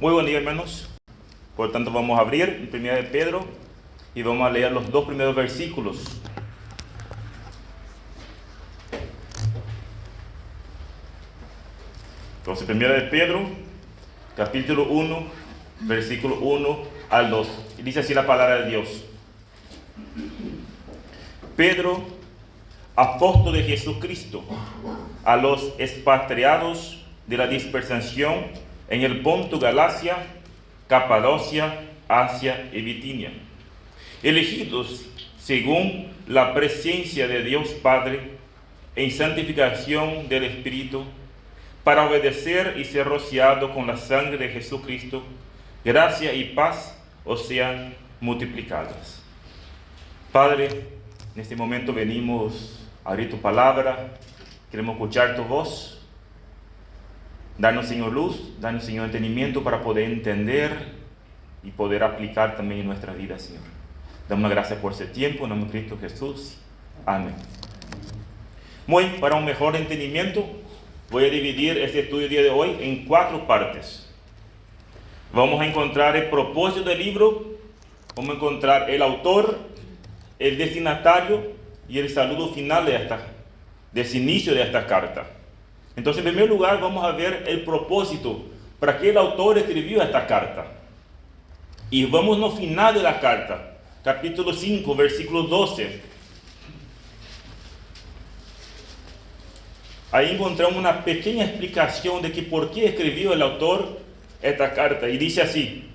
Muy buen día, hermanos. Por tanto, vamos a abrir en 1 de Pedro y vamos a leer los dos primeros versículos. Entonces, 1 de Pedro, capítulo 1, versículo 1 al 2. Y dice así la palabra de Dios. Pedro, apóstol de Jesucristo, a los expatriados de la dispersación en el Ponto, Galacia, Capadocia, Asia y Bitinia, elegidos según la presencia de Dios Padre en santificación del Espíritu, para obedecer y ser rociado con la sangre de Jesucristo, gracia y paz os sean multiplicadas. Padre, en este momento venimos a abrir tu palabra, queremos escuchar tu voz. Danos, Señor, luz, danos, Señor, entendimiento para poder entender y poder aplicar también en nuestra vida, Señor. Damos gracias por ese tiempo, en nombre de Cristo Jesús. Amén. Muy, para un mejor entendimiento, voy a dividir este estudio día de hoy en 4 partes. Vamos a encontrar el propósito del libro, vamos a encontrar el autor, el destinatario y el saludo final de ese inicio de esta carta. Entonces, en primer lugar, vamos a ver el propósito, para qué el autor escribió esta carta. Y vamos al final de la carta, capítulo 5, versículo 12. Ahí encontramos una pequeña explicación de que por qué escribió el autor esta carta. Y dice así: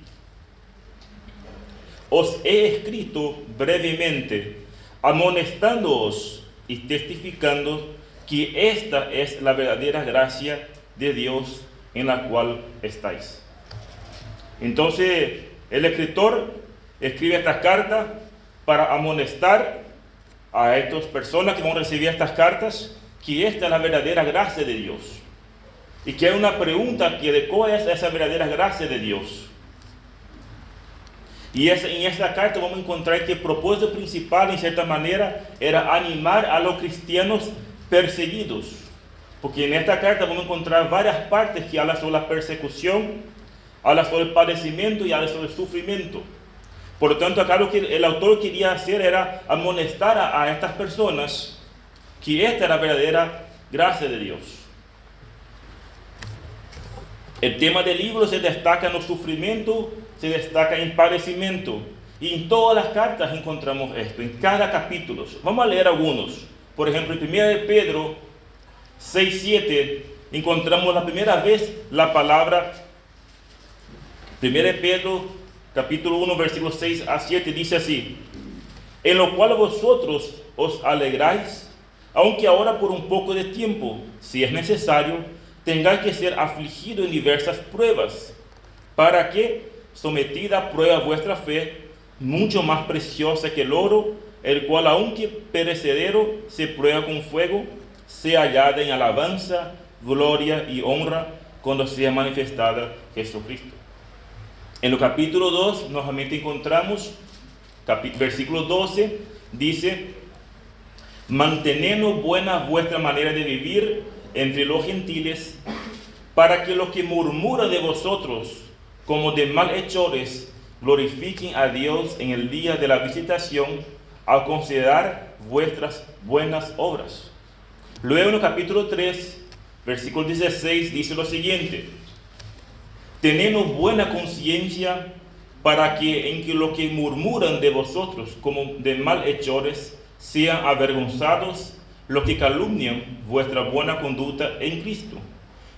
os he escrito brevemente, amonestándoos y testificando que esta es la verdadera gracia de Dios en la cual estáis. Entonces, el escritor escribe esta carta para amonestar a estas personas que van a recibir estas cartas que esta es la verdadera gracia de Dios. Y que hay una pregunta que de cuál es esa verdadera gracia de Dios. Y en esta carta vamos a encontrar que el propósito principal, en cierta manera, era animar a los cristianos perseguidos. Porque en esta carta vamos a encontrar varias partes que hablan sobre la persecución, hablan sobre el padecimiento y hablan sobre el sufrimiento. Por lo tanto, acá lo que el autor quería hacer era amonestar a estas personas que esta es la verdadera gracia de Dios. El tema del libro se destaca en los sufrimientos, se destaca en padecimiento. Y en todas las cartas encontramos esto, en cada capítulo. Vamos a leer algunos. Por ejemplo, en 1 de Pedro 6:7 encontramos la primera vez la palabra. 1 de Pedro capítulo 1 versículos 6 a 7 dice así: en lo cual vosotros os alegráis, aunque ahora por un poco de tiempo, si es necesario, tengáis que ser afligidos en diversas pruebas, para que, sometida a prueba vuestra fe, mucho más preciosa que el oro, el cual aunque perecedero se prueba con fuego, sea hallada en alabanza, gloria y honra cuando sea manifestada Jesucristo. En el capítulo 2 nuevamente encontramos, versículo 12, dice: mantened buena vuestra manera de vivir entre los gentiles, para que los que murmuran de vosotros como de malhechores glorifiquen a Dios en el día de la visitación, al considerar vuestras buenas obras. Luego en el capítulo 3, versículo 16, dice lo siguiente: teniendo buena conciencia, para que en que los que murmuran de vosotros como de malhechores sean avergonzados los que calumnian vuestra buena conducta en Cristo.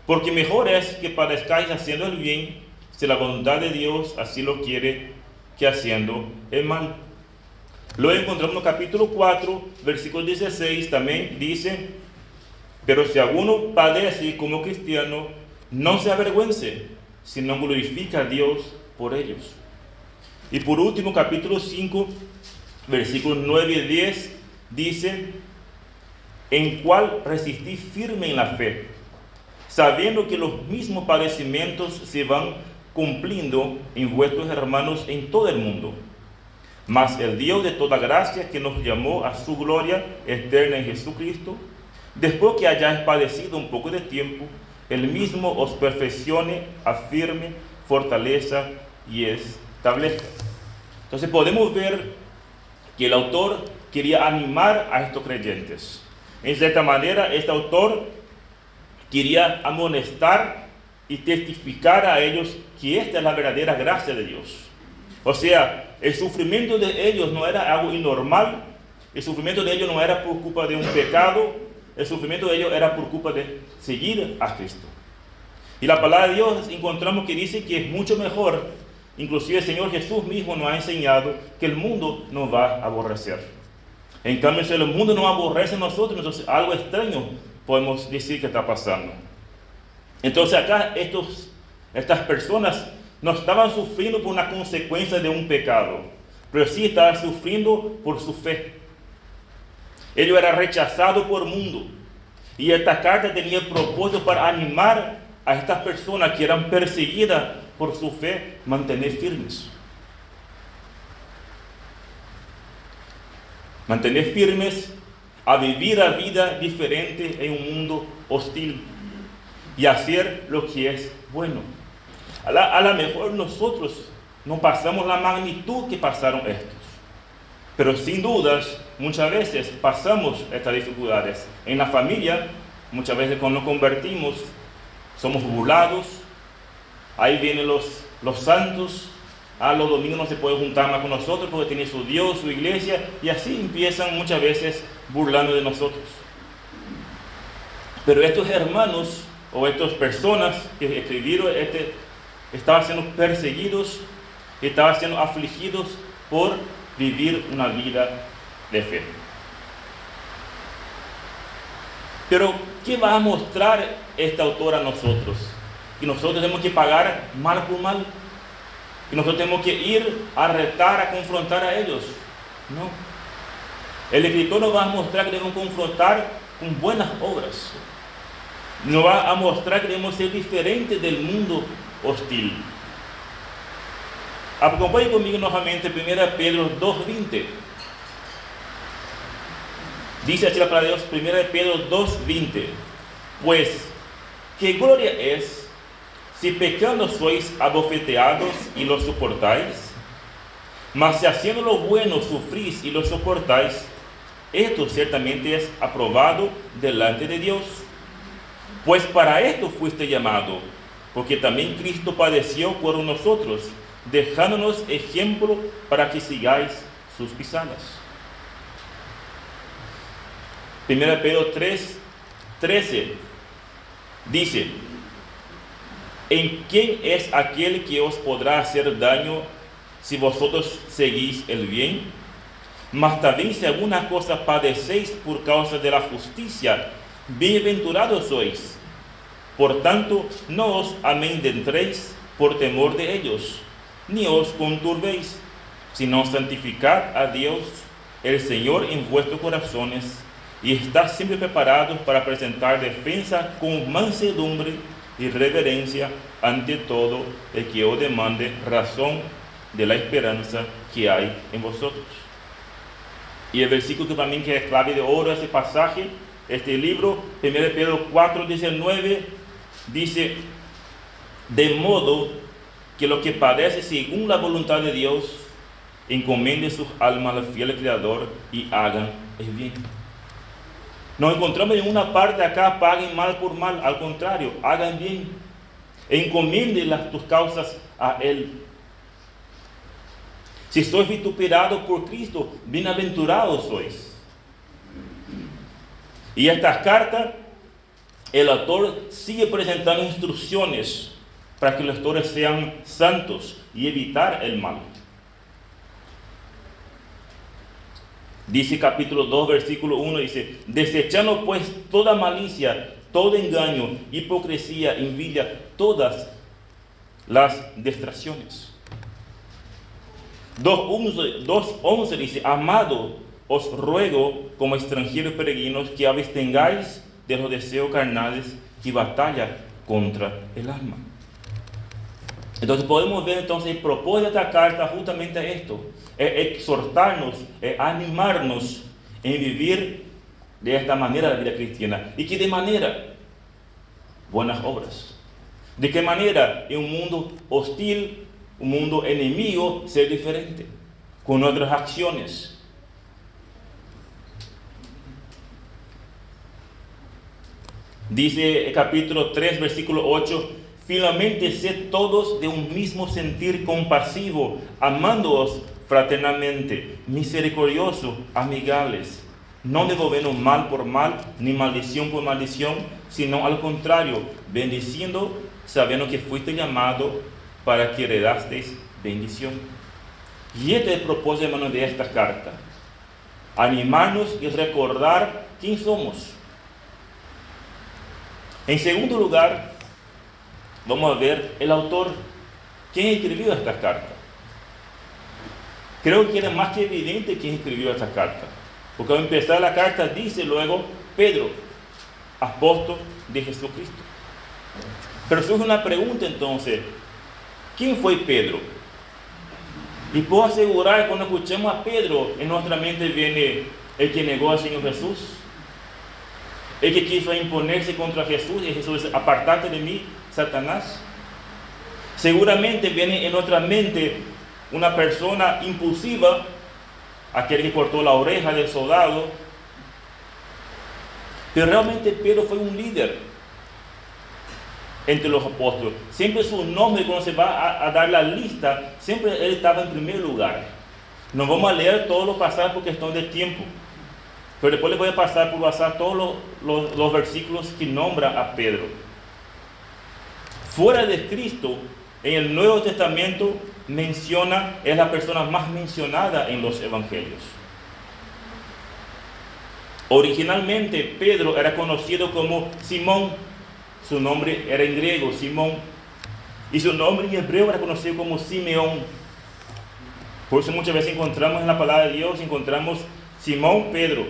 Porque mejor es que padezcáis haciendo el bien, si la voluntad de Dios así lo quiere, que haciendo el mal. Luego encontramos en el capítulo 4, versículo 16, también dice: pero si alguno padece como cristiano, no se avergüence, sino glorifica a Dios por ellos. Y por último, capítulo 5, versículos 9 y 10, dice: en cual resistí firme en la fe, sabiendo que los mismos padecimientos se van cumpliendo en vuestros hermanos en todo el mundo. Mas el Dios de toda gracia, que nos llamó a su gloria eterna en Jesucristo, después que hayáis padecido un poco de tiempo, Él mismo os perfeccione, afirme, fortaleza y establezca. Entonces podemos ver que el autor quería animar a estos creyentes. En cierta manera, este autor quería amonestar y testificar a ellos que esta es la verdadera gracia de Dios. O sea, el sufrimiento de ellos no era algo anormal, el sufrimiento de ellos no era por culpa de un pecado, el sufrimiento de ellos era por culpa de seguir a Cristo. Y la palabra de Dios encontramos que dice que es mucho mejor, inclusive el Señor Jesús mismo nos ha enseñado que el mundo nos va a aborrecer. En cambio, si el mundo nos aborrece a nosotros, entonces algo extraño podemos decir que está pasando. Entonces acá estas personas no estaban sufriendo por una consecuencia de un pecado, pero sí estaban sufriendo por su fe. Ellos eran rechazados por el mundo. Y esta carta tenía el propósito para animar a estas personas que eran perseguidas por su fe, mantener firmes. Mantener firmes a vivir la vida diferente en un mundo hostil y hacer lo que es bueno. A lo mejor nosotros no pasamos la magnitud que pasaron estos, pero sin dudas muchas veces pasamos estas dificultades. En la familia, muchas veces cuando nos convertimos, somos burlados. Ahí vienen los santos. Los domingos no se puede juntar más con nosotros porque tiene su Dios, su iglesia, y así empiezan muchas veces burlando de nosotros. Pero estos hermanos o estas personas que escribieron estaban siendo perseguidos, estaban siendo afligidos por vivir una vida de fe. Pero ¿qué va a mostrar este autor a nosotros? Que nosotros tenemos que pagar mal por mal, que nosotros tenemos que ir a retar, a confrontar a ellos. No. El escritor nos va a mostrar que debemos confrontar con buenas obras. Nos va a mostrar que debemos ser diferentes del mundo hostil. Acompañen conmigo nuevamente 1 Pedro 2:20. Dice así la palabra de Dios, 1 Pedro 2:20. Pues, ¿qué gloria es si pecando sois abofeteados y lo soportáis? Mas si haciendo lo bueno sufrís y lo soportáis, esto ciertamente es aprobado delante de Dios. Pues para esto fuiste llamado, porque también Cristo padeció por nosotros, dejándonos ejemplo para que sigáis sus pisadas. 1 Pedro 3:13 dice: ¿en quién es aquel que os podrá hacer daño si vosotros seguís el bien? Mas también si alguna cosa padecéis por causa de la justicia, bienaventurados sois. Por tanto, no os amedrentéis por temor de ellos, ni os conturbéis, sino santificad a Dios el Señor en vuestros corazones, y estad siempre preparados para presentar defensa con mansedumbre y reverencia ante todo el que os demande razón de la esperanza que hay en vosotros. Y el versículo que también que es clave de oro, este pasaje, este libro, 1 Pedro 4:19, dice: de modo que los que padecen según la voluntad de Dios, encomienden sus almas al fiel Creador y hagan el bien. Nos encontramos en una parte acá, paguen mal por mal, al contrario, hagan bien. Encomienden tus causas a Él. Si sois vituperados por Cristo, bienaventurados sois. Y esta carta, el autor sigue presentando instrucciones para que los lectores sean santos y evitar el mal. Dice capítulo 2, versículo 1, dice: desechando pues toda malicia, todo engaño, hipocresía, envidia, todas las distracciones. 2:11 dice: amado, os ruego como extranjeros peregrinos que abstengáis de los deseos carnales y batalla contra el alma. Entonces podemos ver el propósito de esta carta justamente a esto: exhortarnos, animarnos en vivir de esta manera la vida cristiana. ¿Y qué de manera? Buenas obras. ¿De qué manera? En un mundo hostil, un mundo enemigo, ser diferente, con otras acciones. Dice el capítulo 3, versículo 8, finalmente sed todos de un mismo sentir compasivo, amándoos fraternalmente, misericordiosos, amigables, no devolviendo mal por mal, ni maldición por maldición, sino al contrario, bendiciendo, sabiendo que fuiste llamado para que heredasteis bendición. Y este es el propósito, hermanos, de esta carta: animarnos y recordar quién somos. En segundo lugar, vamos a ver el autor. ¿Quién escribió esta carta? Creo que era más que evidente quién escribió esta carta, porque al empezar la carta dice luego Pedro, apóstol de Jesucristo. Pero surge una pregunta entonces: ¿quién fue Pedro? Y puedo asegurar que cuando escuchemos a Pedro, en nuestra mente viene el que negó al Señor Jesús, el que quiso imponerse contra Jesús, y Jesús dice: apartate de mí, Satanás. Seguramente viene en nuestra mente una persona impulsiva, aquel que cortó la oreja del soldado. Pero realmente Pedro fue un líder entre los apóstoles. Siempre su nombre, cuando se va a dar la lista, siempre él estaba en primer lugar. No vamos a leer todos los pasajes porque están de tiempo, pero después les voy a pasar por WhatsApp todos los versículos que nombra a Pedro. Fuera de Cristo, en el Nuevo Testamento es la persona más mencionada en los evangelios. Originalmente Pedro era conocido como Simón. Su nombre era en griego, Simón. Y su nombre en hebreo era conocido como Simeón. Por eso muchas veces encontramos en la palabra de Dios, encontramos Simón Pedro.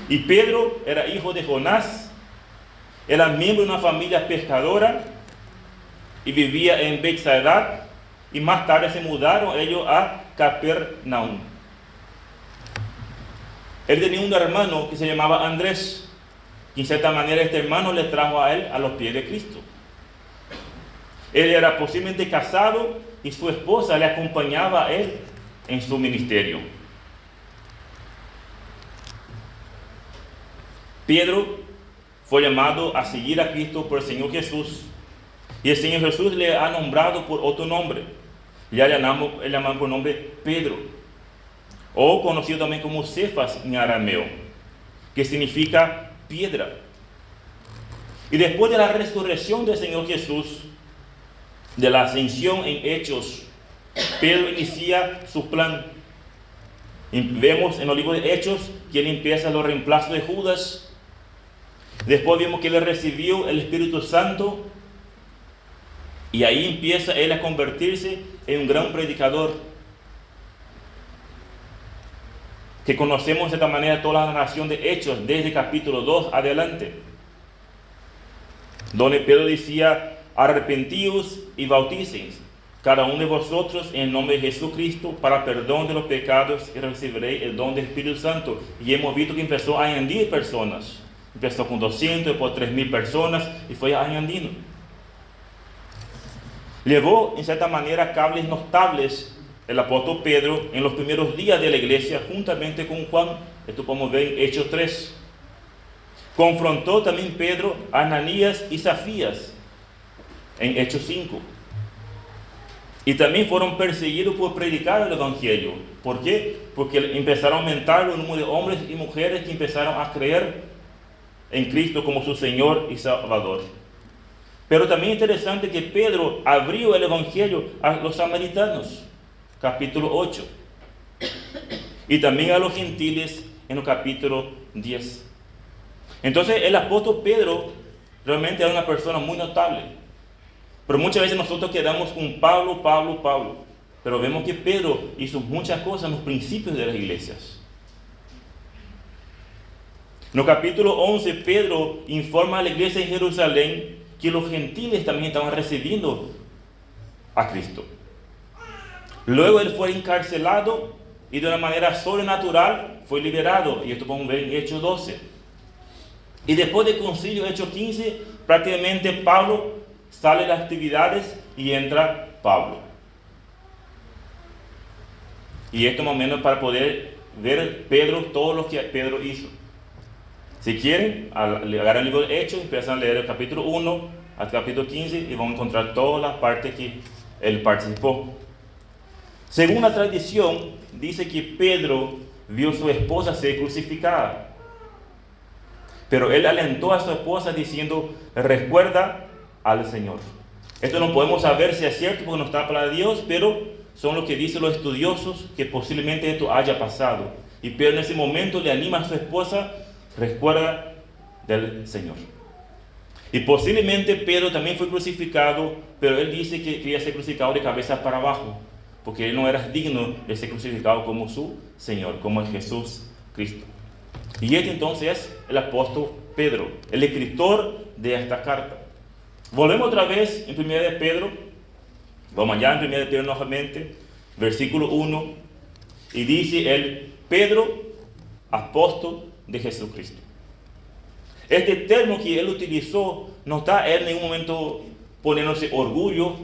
Y Pedro era hijo de Jonás, era miembro de una familia pescadora y vivía en Betsaida, y más tarde se mudaron ellos a Capernaum. Él tenía un hermano que se llamaba Andrés, que en cierta manera este hermano le trajo a él a los pies de Cristo. Él era posiblemente casado y su esposa le acompañaba a él en su ministerio. Pedro fue llamado a seguir a Cristo por el Señor Jesús, y el Señor Jesús le ha nombrado por otro nombre. Ya le llamamos por nombre Pedro, o conocido también como Cefas en arameo, que significa piedra. Y después de la resurrección del Señor Jesús, de la ascensión en Hechos, Pedro inicia su plan. Y vemos en los libros de Hechos que él empieza los reemplazos de Judas. Después vemos que él recibió el Espíritu Santo, y ahí empieza él a convertirse en un gran predicador, que conocemos de esta manera toda la narración de Hechos desde capítulo 2 adelante, donde Pedro decía: arrepentíos y bautícense cada uno de vosotros en el nombre de Jesucristo para perdón de los pecados, y recibiréis el don del Espíritu Santo. Y hemos visto que empezó a añadir personas. Empezó con 200, después 3,000 personas, y fue añadiendo. Llevó en cierta manera cables notables el apóstol Pedro en los primeros días de la iglesia, juntamente con Juan. Esto podemos ver en Hechos 3. Confrontó también Pedro a Ananías y Zafías en Hechos 5. Y también fueron perseguidos por predicar el evangelio. ¿Por qué? Porque empezaron a aumentar el número de hombres y mujeres que empezaron a creer en Cristo como su Señor y Salvador. Pero también es interesante que Pedro abrió el evangelio a los samaritanos, capítulo 8, y también a los gentiles en el capítulo 10. Entonces el apóstol Pedro realmente era una persona muy notable. Pero muchas veces nosotros quedamos con Pablo, pero vemos que Pedro hizo muchas cosas en los principios de las iglesias. En el capítulo 11, Pedro informa a la iglesia en Jerusalén que los gentiles también estaban recibiendo a Cristo. Luego él fue encarcelado y de una manera sobrenatural fue liberado, y esto podemos ver en Hechos 12. Y después del concilio, Hechos 15, prácticamente Pablo sale de las actividades y entra Pablo. Y esto más o menos para poder ver Pedro, todo lo que Pedro hizo. Si quieren, agarran el libro de Hechos, empiezan a leer el capítulo 1 al capítulo 15 y van a encontrar todas las partes que él participó. Según la tradición, dice que Pedro vio a su esposa ser crucificada. Pero él alentó a su esposa diciendo, recuerda al Señor. Esto no podemos saber si es cierto porque no está para Dios, pero son lo que dicen los estudiosos, que posiblemente esto haya pasado. Y Pedro en ese momento le anima a su esposa, recuerda del Señor. Y posiblemente Pedro también fue crucificado, pero él dice que quería ser crucificado de cabeza para abajo, porque él no era digno de ser crucificado como su Señor, como es Jesús Cristo. Y este entonces es el apóstol Pedro, el escritor de esta carta. Volvemos otra vez en 1 de Pedro, vamos allá en 1 de Pedro nuevamente, versículo 1, y dice el Pedro, apóstol de Jesucristo. Este término que él utilizó no está en ningún momento poniéndose orgullo,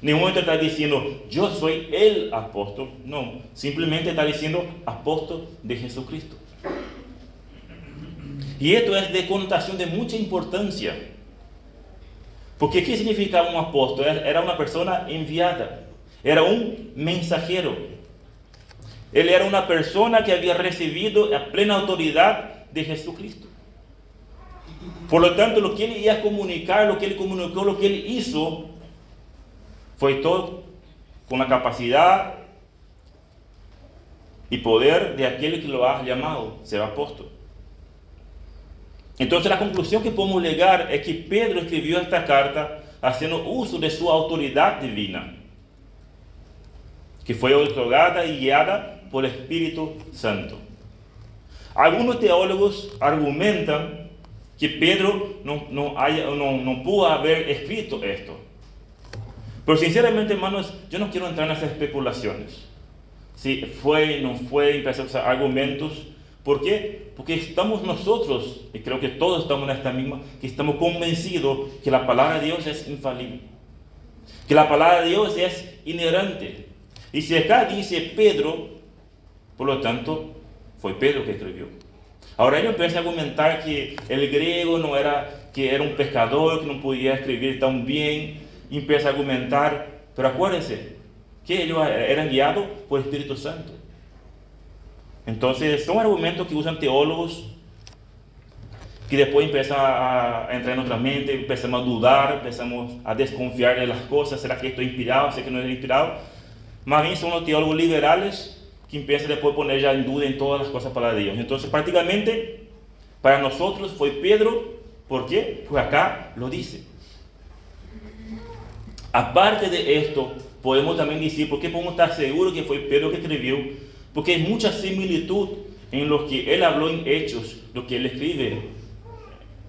en ningún momento está diciendo yo soy el apóstol, no, simplemente está diciendo apóstol de Jesucristo. Y esto es de connotación de mucha importancia, porque ¿qué significaba un apóstol? Era una persona enviada, era un mensajero. Él era una persona que había recibido la plena autoridad de Jesucristo. Por lo tanto, lo que él iba a comunicar, lo que él comunicó, lo que él hizo, fue todo con la capacidad y poder de aquel que lo ha llamado, ser apóstol. Entonces la conclusión que podemos llegar es que Pedro escribió esta carta haciendo uso de su autoridad divina, que fue otorgada y guiada por el Espíritu Santo. Algunos teólogos argumentan que Pedro no pudo haber escrito esto. Pero sinceramente, hermanos, yo no quiero entrar en esas especulaciones. Si fue, no fue, empezar a usar argumentos. ¿Por qué? Porque estamos nosotros, y creo que todos estamos en esta misma, que estamos convencidos que la palabra de Dios es infalible, que la palabra de Dios es inerrante. Y si acá dice Pedro, por lo tanto, fue Pedro que escribió. Ahora ellos empiezan a argumentar que el griego no era, que era un pescador, que no podía escribir tan bien, y empieza a argumentar, pero acuérdense que ellos eran guiados por el Espíritu Santo. Entonces son argumentos que usan teólogos que después empiezan a entrar en nuestra mente, empezamos a dudar, empezamos a desconfiar de las cosas. ¿Será que esto es inspirado? ¿Será que no es inspirado? Más bien son los teólogos liberales que empiezan después a poner ya en duda en todas las cosas para Dios. Entonces prácticamente para nosotros fue Pedro. ¿Por qué? Pues acá lo dice. Aparte de esto, podemos también decir, ¿por qué podemos estar seguros que fue Pedro que escribió? Porque hay mucha similitud en lo que él habló en Hechos, lo que él escribe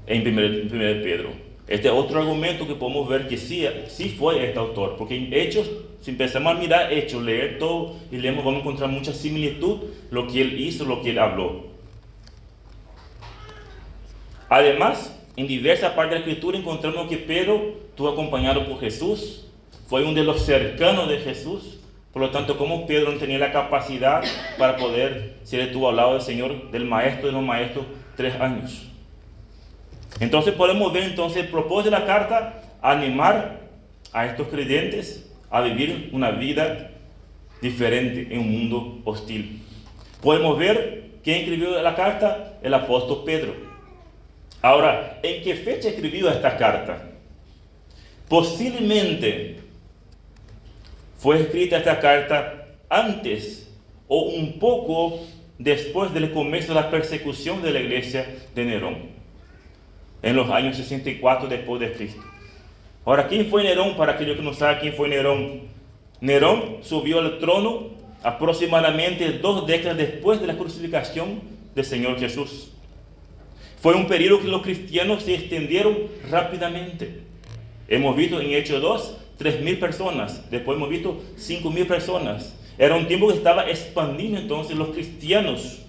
en 1 Pedro. Este es otro argumento que podemos ver que sí fue este autor, porque en Hechos, si empezamos a mirar Hechos, leer todo y leemos, vamos a encontrar mucha similitud lo que él hizo, lo que él habló. Además, en diversas partes de la Escritura encontramos que Pedro estuvo acompañado por Jesús, fue uno de los cercanos de Jesús. Por lo tanto, como Pedro no tenía la capacidad para poder, si él estuvo al lado del Señor, del maestro de los maestros, 3 años. Entonces podemos ver entonces el propósito de la carta, animar a estos creyentes a vivir una vida diferente en un mundo hostil. Podemos ver quién escribió la carta, el apóstol Pedro. Ahora, ¿en qué fecha escribió esta carta? Posiblemente fue escrita esta carta antes o un poco después del comienzo de la persecución de la iglesia de Nerón, en los años 64 después de Cristo. Ahora, ¿quién fue Nerón? Para aquellos que no saben quién fue Nerón. Nerón subió al trono aproximadamente 2 décadas después de la crucificación del Señor Jesús. Fue un periodo que los cristianos se extendieron rápidamente. Hemos visto en Hechos 2, 3,000 personas. Después hemos visto 5,000 personas. Era un tiempo que estaba expandiendo entonces los cristianos.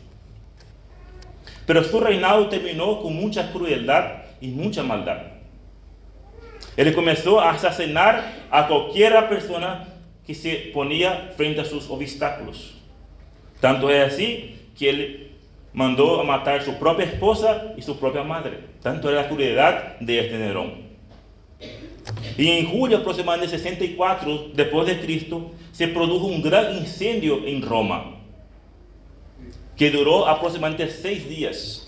Pero su reinado terminó con mucha crueldad y mucha maldad. Él comenzó a asesinar a cualquier persona que se ponía frente a sus obstáculos. Tanto es así que él mandó a matar a su propia esposa y su propia madre. Tanto era la crueldad de este Nerón. Y en julio aproximadamente 64 después de Cristo se produjo un gran incendio en Roma que duró aproximadamente 6 días.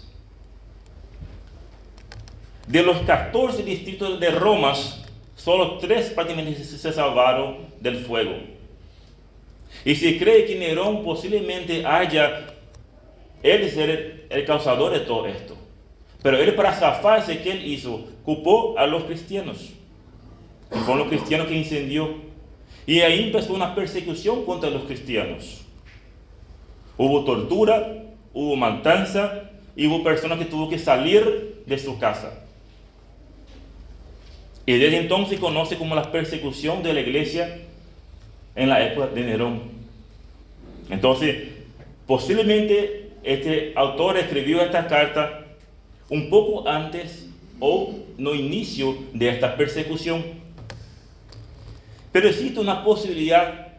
De los 14 distritos de Roma, solo 3 prácticamente se salvaron del fuego. Y se cree que Nerón posiblemente haya él ser el causador de todo esto. Pero él, para zafarse, ¿qué él hizo? Culpó a los cristianos. Y fueron los cristianos que incendió. Y ahí empezó una persecución contra los cristianos. Hubo tortura, hubo matanza, y hubo personas que tuvo que salir de su casa. Y desde entonces se conoce como la persecución de la iglesia en la época de Nerón. Entonces, posiblemente este autor escribió esta carta un poco antes o no inicio de esta persecución. Pero existe una posibilidad,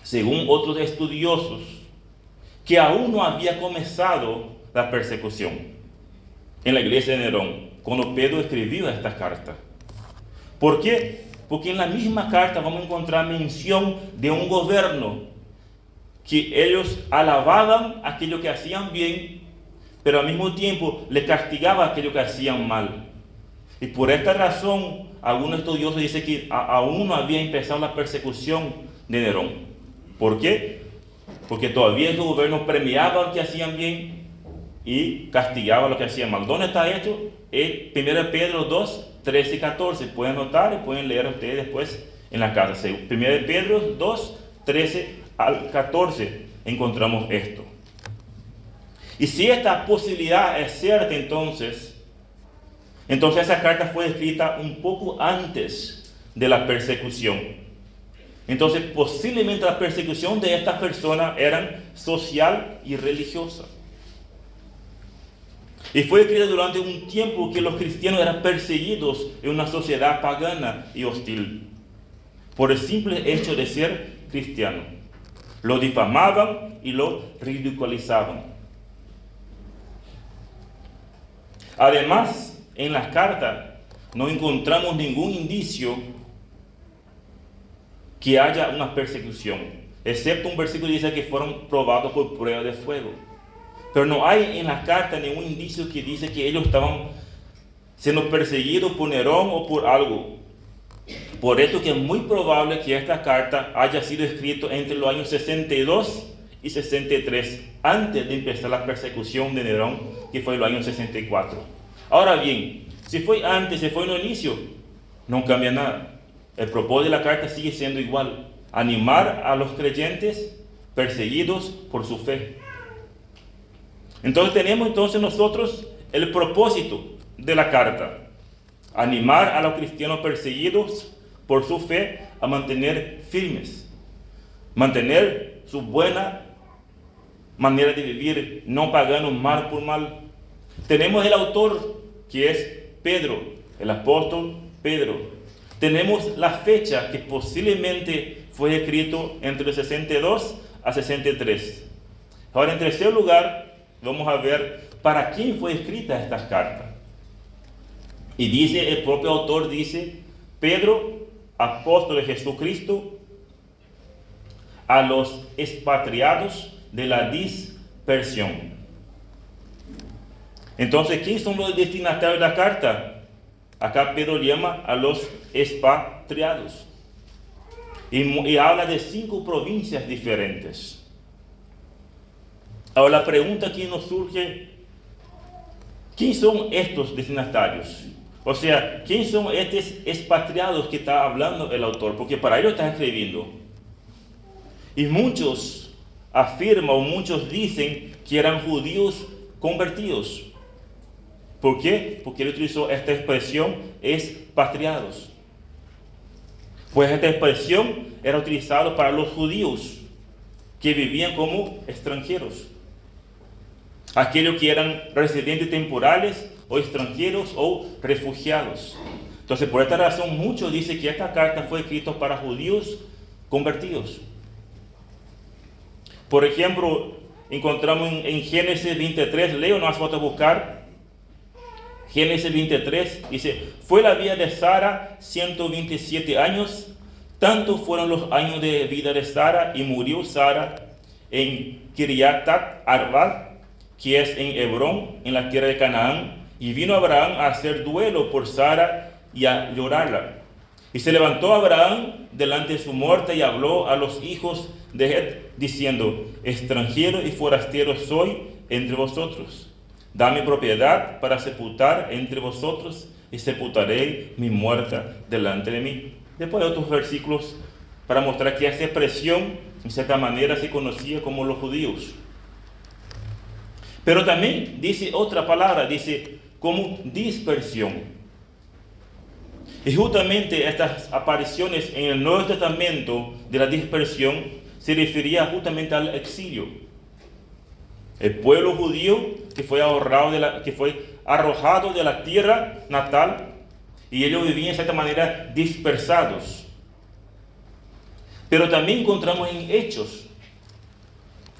según otros estudiosos, que aún no había comenzado la persecución en la iglesia de Nerón, cuando Pedro escribió esta carta. ¿Por qué? Porque en la misma carta vamos a encontrar mención de un gobierno que ellos alababan aquello que hacían bien, pero al mismo tiempo le castigaban aquello que hacían mal. Y por esta razón, algunos estudiosos dicen que aún no había empezado la persecución de Nerón. ¿Por qué? Porque todavía el gobierno premiaba lo que hacían bien y castigaba lo que hacían mal. ¿Dónde está esto? 1 Pedro 2, 13 y 14. Pueden anotar y pueden leer ustedes después en la casa. 1 Pedro 2, 13 al 14 encontramos esto. Y si esta posibilidad es cierta, entonces esa carta fue escrita un poco antes de la persecución. Entonces posiblemente la persecución de estas personas eran social y religiosa. Y fue escrita durante un tiempo que los cristianos eran perseguidos en una sociedad pagana y hostil, por el simple hecho de ser cristiano. Lo difamaban y lo ridiculizaban. Además, en las cartas no encontramos ningún indicio que haya una persecución, excepto un versículo que dice que fueron probados por prueba de fuego. Pero no hay en la carta ningún indicio que dice que ellos estaban siendo perseguidos por Nerón o por algo. Por esto que es muy probable que esta carta haya sido escrita entre los años 62 y 63, antes de empezar la persecución de Nerón, que fue en los años 64. Ahora bien, si fue antes, si fue en el inicio, no cambia nada. El propósito de la carta sigue siendo igual: animar a los creyentes perseguidos por su fe. Entonces tenemos nosotros el propósito de la carta: animar a los cristianos perseguidos por su fe a mantener firmes, mantener su buena manera de vivir, no pagando mal por mal. Tenemos el autor, que es Pedro, el apóstol Pedro. Tenemos la fecha, que posiblemente fue escrito entre el 62 a 63. Ahora, en tercer lugar, vamos a ver para quién fue escrita esta carta. Y dice, el propio autor dice: Pedro, apóstol de Jesucristo, a los expatriados de la dispersión. Entonces, ¿quiénes son los destinatarios de la carta? Acá Pedro llama a los expatriados. Y habla de 5 provincias diferentes. Ahora la pregunta que nos surge: ¿quién son estos destinatarios? O sea, ¿quién son estos expatriados que está hablando el autor? Porque para ellos está escribiendo. Y muchos afirman, o muchos dicen, que eran judíos convertidos. ¿Por qué? Porque él utilizó esta expresión, expatriados. Pues esta expresión era utilizada para los judíos que vivían como extranjeros. Aquellos que eran residentes temporales o extranjeros o refugiados. Entonces, por esta razón, muchos dicen que esta carta fue escrita para judíos convertidos. Por ejemplo, encontramos en Génesis 23, leo, no hace falta buscar. Génesis 23 dice: fue la vida de Sara 127 años, tanto fueron los años de vida de Sara, y murió Sara en Kiriatat Arba, que es en Hebrón, en la tierra de Canaán. Y vino Abraham a hacer duelo por Sara y a llorarla. Y se levantó Abraham delante de su muerte y habló a los hijos de Het, diciendo: extranjero y forastero soy entre vosotros. Dame propiedad para sepultar entre vosotros, y sepultaré mi muerta delante de mí. Después otros versículos para mostrar que esa expresión, en cierta manera, se conocía como los judíos. Pero también dice otra palabra, dice como dispersión. Y justamente estas apariciones en el Nuevo Testamento de la dispersión se refería justamente al exilio. El pueblo judío que fue arrojado de la tierra natal, y ellos vivían de cierta manera dispersados. Pero también encontramos en Hechos,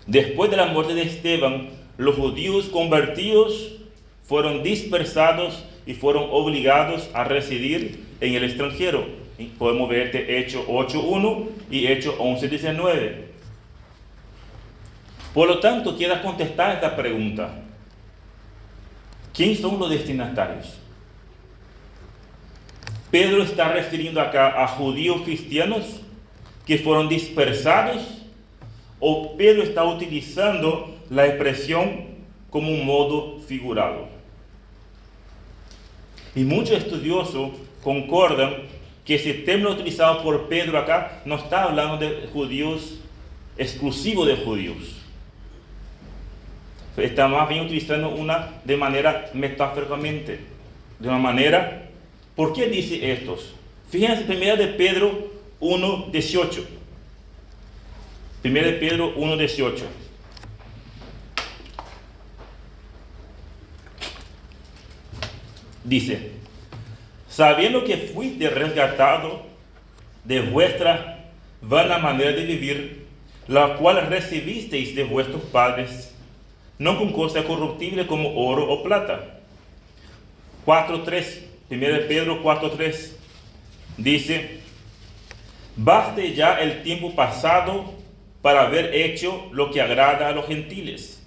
después de la muerte de Esteban, los judíos convertidos fueron dispersados y fueron obligados a residir en el extranjero. Y podemos ver Hechos 8.1 y Hechos 11.19. Por lo tanto, quiero contestar esta pregunta: ¿quién son los destinatarios? Pedro está refiriendo acá a judíos cristianos que fueron dispersados, o Pedro está utilizando la expresión como un modo figurado. Y muchos estudiosos concordan que ese término utilizado por Pedro acá no está hablando de judíos, exclusivo de judíos. Está más bien utilizando de manera metafóricamente, de una manera. ¿Por qué dice estos? Fíjense, 1 de Pedro 1.18. 1 de Pedro 1.18. Dice: sabiendo que fuiste resgatado de vuestra vana manera de vivir, la cual recibisteis de vuestros padres, no con cosa corruptible como oro o plata. 4.3, 1 de Pedro 4.3, dice: baste ya el tiempo pasado para haber hecho lo que agrada a los gentiles,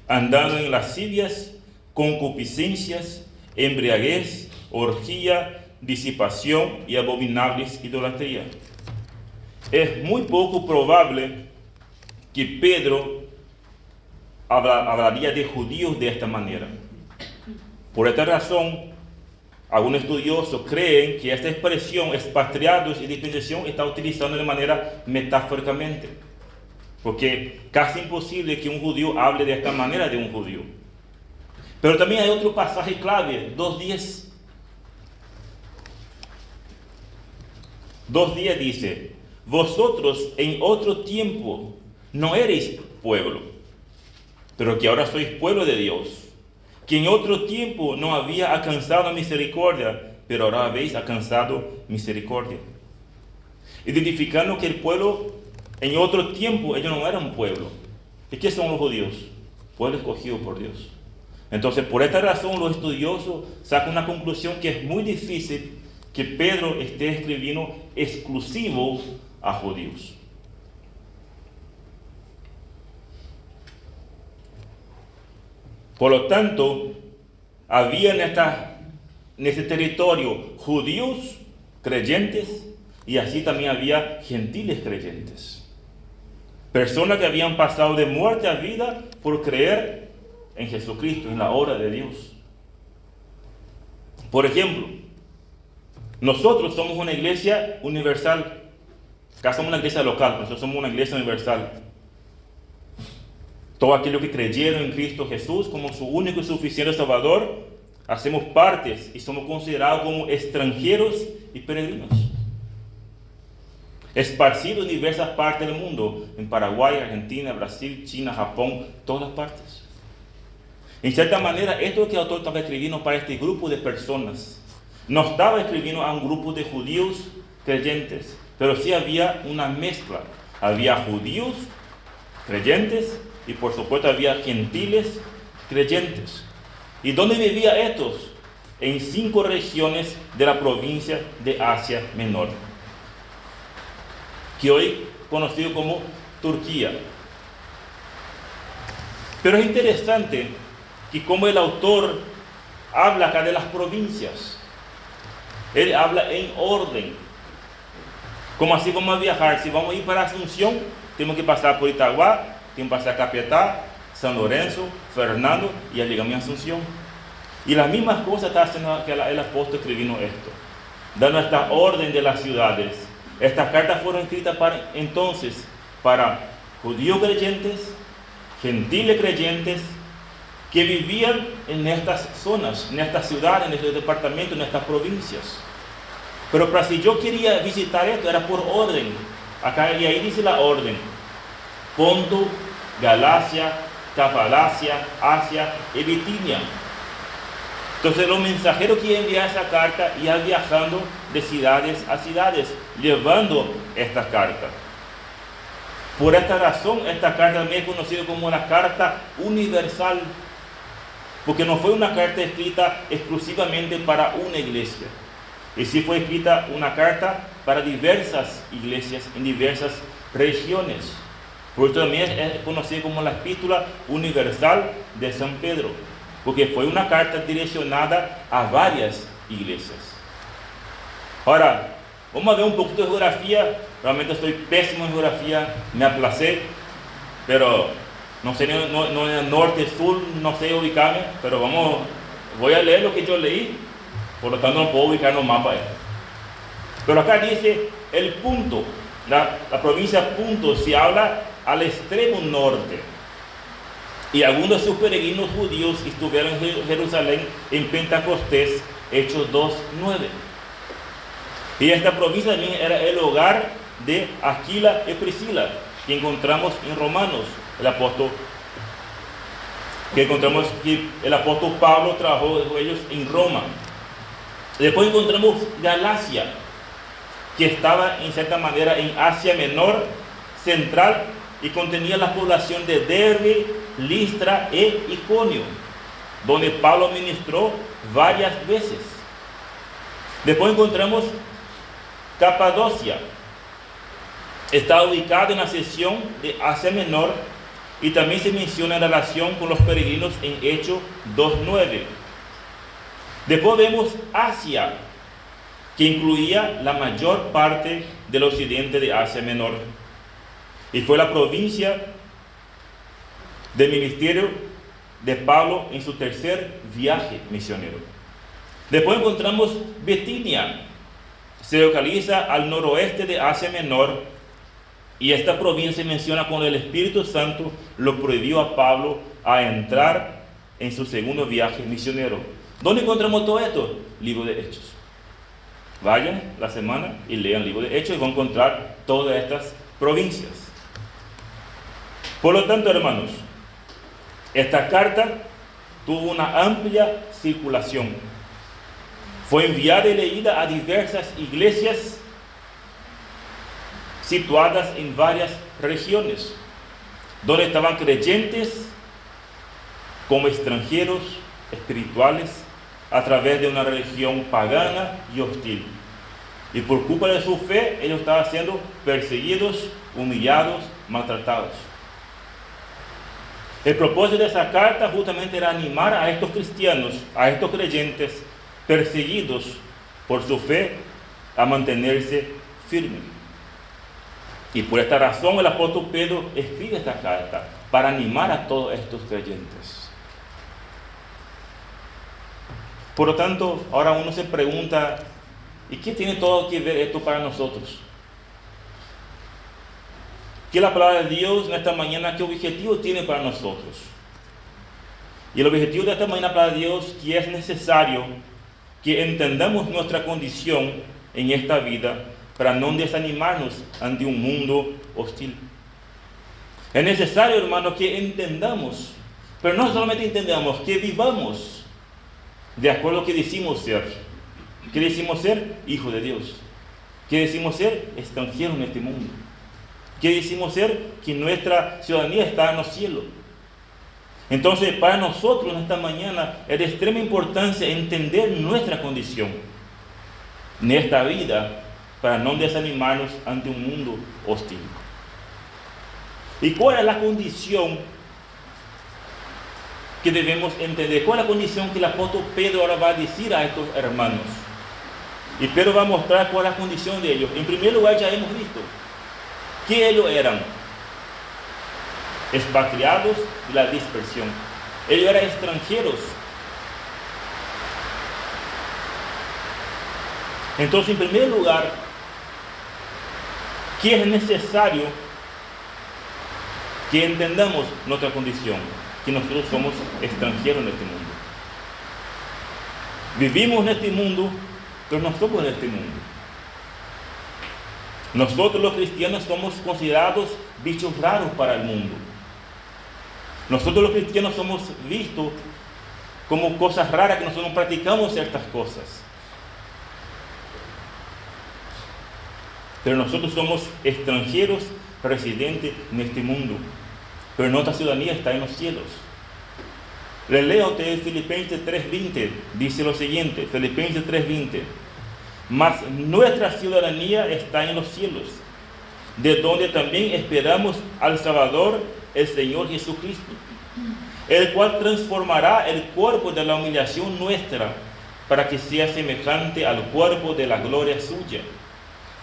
andando en lascivias, concupiscencias, embriaguez, orgía, disipación y abominables idolatría. Es muy poco probable que Pedro hablaría de judíos de esta manera. Por esta razón, algunos estudiosos creen que esta expresión, expatriados y dispensación, está utilizando de manera metafóricamente, porque casi imposible que un judío hable de esta manera de un judío. Pero también hay otro pasaje clave, 2.10. 2.10 dice: vosotros en otro tiempo no erais pueblo, pero que ahora sois pueblo de Dios, que en otro tiempo no había alcanzado misericordia, pero ahora habéis alcanzado misericordia. Identificando que el pueblo en otro tiempo, ellos no eran pueblo. ¿Y qué son los judíos? Pueblo escogido por Dios. Entonces, por esta razón, los estudiosos sacan una conclusión que es muy difícil que Pedro esté escribiendo exclusivo a judíos. Por lo tanto, había en este territorio judíos creyentes, y así también había gentiles creyentes. Personas que habían pasado de muerte a vida por creer en Jesucristo, en la obra de Dios. Por ejemplo, nosotros somos una iglesia universal. Acá somos una iglesia local, nosotros somos una iglesia universal. Todos aquellos que creyeron en Cristo Jesús como su único y suficiente Salvador, hacemos partes y somos considerados como extranjeros y peregrinos, esparcidos en diversas partes del mundo, en Paraguay, Argentina, Brasil, China, Japón, todas partes. En cierta manera, esto que el autor estaba escribiendo para este grupo de personas no estaba escribiendo a un grupo de judíos creyentes, pero sí había una mezcla. Había judíos creyentes y por supuesto había gentiles creyentes. ¿Y dónde vivían estos? En 5 regiones de la provincia de Asia Menor, que hoy conocido como Turquía. Pero es interesante que como el autor habla acá de las provincias, él habla en orden. Como así vamos a viajar, si vamos a ir para Asunción, tenemos que pasar por Itaguá, tenemos que pasar Capiatá, San Lorenzo, Fernando, y ya llegamos a Asunción. Y las mismas cosas está haciendo que el apóstol escribiendo esto, dando esta orden de las ciudades. Estas cartas fueron escritas entonces para judíos creyentes, gentiles creyentes, que vivían en estas zonas, en estas ciudades, en estos departamentos, en estas provincias. Pero para si yo quería visitar esto, era por orden. Acá y ahí dice la orden: Ponto, Galacia, Capadocia, Asia y Bitinia. Entonces los mensajeros que enviaban esa carta iban viajando de ciudades a ciudades, llevando esta carta. Por esta razón, esta carta también es conocida como la carta universal, porque no fue una carta escrita exclusivamente para una iglesia, y sí fue escrita una carta para diversas iglesias en diversas regiones. Por eso también es conocida como la epístola universal de San Pedro, porque fue una carta direccionada a varias iglesias. Ahora, vamos a ver un poquito de geografía. Realmente estoy pésimo en geografía, me aplacé, pero no sé, no en el norte, sur, no sé ubicarme, pero voy a leer lo que yo leí, por lo tanto no puedo ubicar en los mapas. Pero acá dice el punto, la provincia Punto, se habla al extremo norte. Y algunos de sus peregrinos judíos estuvieron en Jerusalén en Pentecostés, Hechos 2:9. Y esta provincia también era el hogar de Aquila y Priscila, que encontramos en Romanos, que el apóstol Pablo trabajó con ellos en Roma. Después encontramos Galacia, que estaba en cierta manera en Asia Menor, central, y contenía la población de Derbe, Listra e Iconio, donde Pablo ministró varias veces. Después encontramos Capadocia, está ubicado en la sección de Asia Menor, y también se menciona en relación con los peregrinos en Hechos 2:9. Después vemos Asia, que incluía la mayor parte del occidente de Asia Menor, y fue la provincia del ministerio de Pablo en su tercer viaje misionero. Después encontramos Bitinia, se localiza al noroeste de Asia Menor, y esta provincia se menciona cuando el Espíritu Santo lo prohibió a Pablo a entrar en su segundo viaje misionero. ¿Dónde encontramos todo esto? Libro de Hechos. Vayan la semana y lean el libro de Hechos y van a encontrar todas estas provincias. Por lo tanto, hermanos, esta carta tuvo una amplia circulación. Fue enviada y leída a diversas iglesias situadas en varias regiones, donde estaban creyentes como extranjeros espirituales a través de una religión pagana y hostil. Y por culpa de su fe, ellos estaban siendo perseguidos, humillados, maltratados. El propósito de esa carta justamente era animar a estos cristianos, a estos creyentes perseguidos por su fe, a mantenerse firmes. Y por esta razón el apóstol Pedro escribe esta carta, para animar a todos estos creyentes. Por lo tanto, ahora uno se pregunta, ¿y qué tiene todo que ver esto para nosotros? ¿Qué la palabra de Dios en esta mañana, qué objetivo tiene para nosotros? Y el objetivo de esta mañana, la palabra de Dios, que es necesario que entendamos nuestra condición en esta vida para no desanimarnos ante un mundo hostil. Es necesario, hermanos, que entendamos, pero no solamente entendamos, que vivamos de acuerdo a lo que decimos ser. ¿Qué decimos ser? Hijos de Dios. ¿Qué decimos ser? Extranjeros en este mundo. ¿Qué decimos ser? Que nuestra ciudadanía está en los cielos. Entonces, para nosotros en esta mañana es de extrema importancia entender nuestra condición en esta vida para no desanimarnos ante un mundo hostil. ¿Y cuál es la condición que debemos entender? ¿Cuál es la condición que el apóstol Pedro ahora va a decir a estos hermanos? Y Pedro va a mostrar cuál es la condición de ellos. En primer lugar, ya hemos visto que ellos eran expatriados de la dispersión. Ellos eran extranjeros. Entonces, en primer lugar, ¿qué es necesario que entendamos nuestra condición? Que nosotros somos extranjeros en este mundo. Vivimos en este mundo, pero no somos en este mundo. Nosotros los cristianos somos considerados bichos raros para el mundo. Nosotros los cristianos somos vistos como cosas raras, que nosotros no practicamos ciertas cosas. Pero nosotros somos extranjeros residentes en este mundo. Pero nuestra ciudadanía está en los cielos. Les leo a ustedes Filipenses 3:20. Dice lo siguiente, Filipenses 3:20. Mas nuestra ciudadanía está en los cielos, de donde también esperamos al Salvador, el Señor Jesucristo, el cual transformará el cuerpo de la humillación nuestra para que sea semejante al cuerpo de la gloria suya,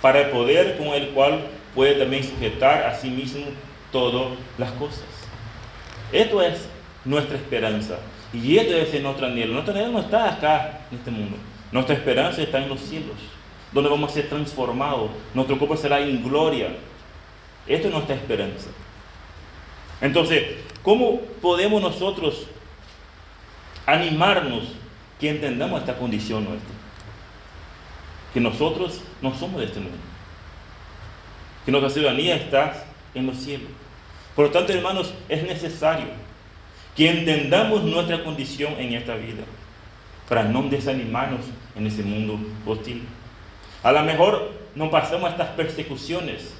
para el poder con el cual puede también sujetar a sí mismo todas las cosas. Esto es nuestra esperanza y esto debe ser nuestro anhelo. Nuestro anhelo no está acá en este mundo. Nuestra esperanza está en los cielos, donde vamos a ser transformados. Nuestro cuerpo será en gloria. Esto es nuestra esperanza. Entonces, ¿cómo podemos nosotros animarnos que entendamos esta condición nuestra? Que nosotros no somos de este mundo, que nuestra ciudadanía está en los cielos. Por lo tanto, hermanos, es necesario que entendamos nuestra condición en esta vida para no desanimarnos en ese mundo hostil. A lo mejor no pasamos estas persecuciones,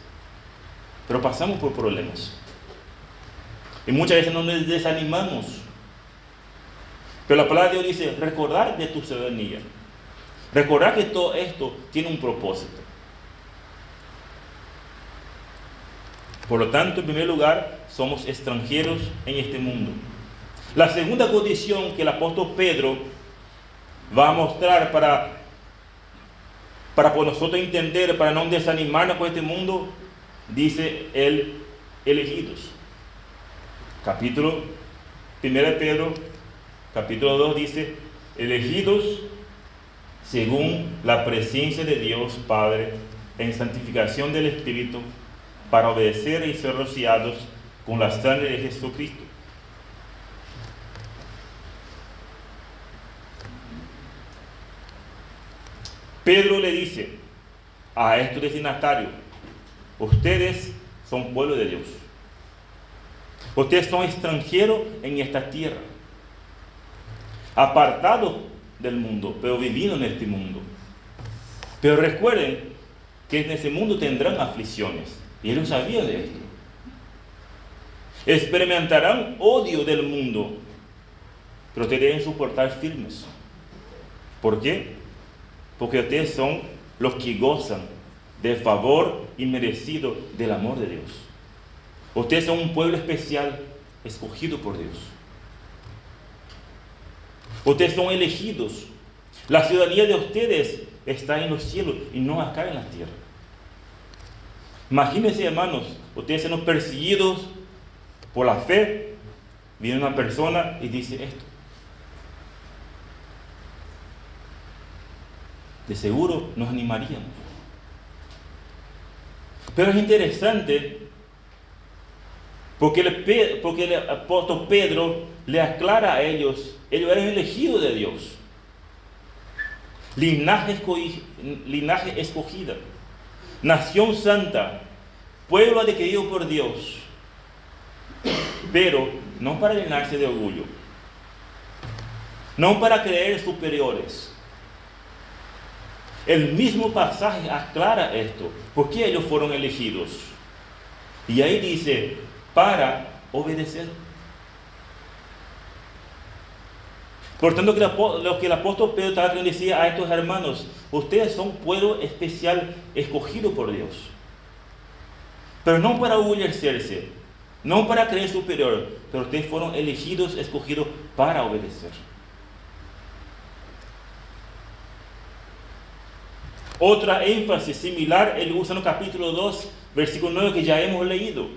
pero pasamos por problemas. Y muchas veces nos desanimamos. Pero la palabra de Dios dice, recordar de tu ciudadanía. Recordar que todo esto tiene un propósito. Por lo tanto, en primer lugar, somos extranjeros en este mundo. La segunda condición que el apóstol Pedro va a mostrar para por nosotros entender, para no desanimarnos con este mundo, dice el elegidos. Capítulo 1 de Pedro, capítulo 2 dice, elegidos según la presencia de Dios Padre en santificación del Espíritu, para obedecer y ser rociados con la sangre de Jesucristo. Pedro le dice a estos destinatarios, ustedes son pueblo de Dios. Ustedes son extranjeros en esta tierra, apartados del mundo, pero viviendo en este mundo. Pero recuerden que en ese mundo tendrán aflicciones, y ellos sabían de esto. Experimentarán odio del mundo, pero ustedes deben soportar firmes. ¿Por qué? Porque ustedes son los que gozan del favor inmerecido del amor de Dios. Ustedes son un pueblo especial, escogido por Dios. Ustedes son elegidos. La ciudadanía de ustedes está en los cielos y no acá en la tierra. Imagínense, hermanos, ustedes siendo perseguidos por la fe. Viene una persona y dice esto. De seguro nos animaríamos. Pero es interesante porque el apóstol Pedro le aclara a ellos eran elegidos de Dios, linaje escogida, nación santa, pueblo adquirido por Dios, pero no para llenarse de orgullo, no para creer superiores, El mismo pasaje aclara esto. ¿Por qué ellos fueron elegidos? Y ahí dice, para obedecer. Por tanto, lo que el apóstol Pedro también decía a estos hermanos, ustedes son pueblo especial escogido por Dios. Pero no para orgullecerse, no para creer superior, pero ustedes fueron elegidos, escogidos para obedecer. Otra énfasis similar él usa en el capítulo 2, versículo 9 que ya hemos leído.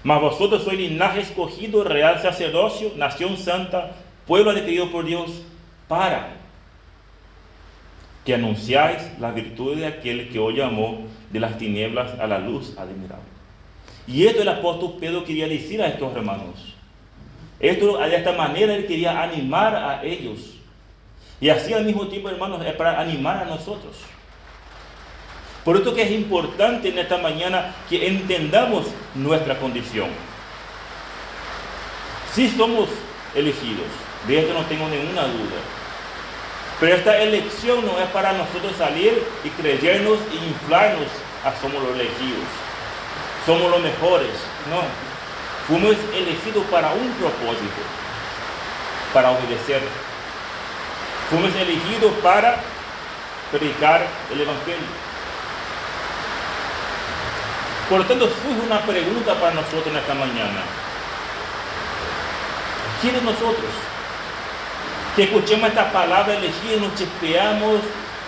Mas vosotros sois linaje escogido, real sacerdocio, nación santa, pueblo adquirido por Dios, para que anunciáis la virtud de aquel que os llamó de las tinieblas a la luz admirable. Y esto el apóstol Pedro quería decir a estos hermanos. Esto, de esta manera, él quería animar a ellos. Y así al mismo tiempo, hermanos, es para animar a nosotros. Por esto que es importante en esta mañana que entendamos nuestra condición. Sí somos elegidos, de esto no tengo ninguna duda. Pero esta elección no es para nosotros salir y creernos e inflarnos a somos los elegidos. Somos los mejores. No. Fuimos elegidos para un propósito, para obedecer. Fuimos elegidos para predicar el Evangelio. Por lo tanto, surge una pregunta para nosotros en esta mañana. ¿Quiénes nosotros? Que escuchemos esta palabra elegida, nos chispeamos,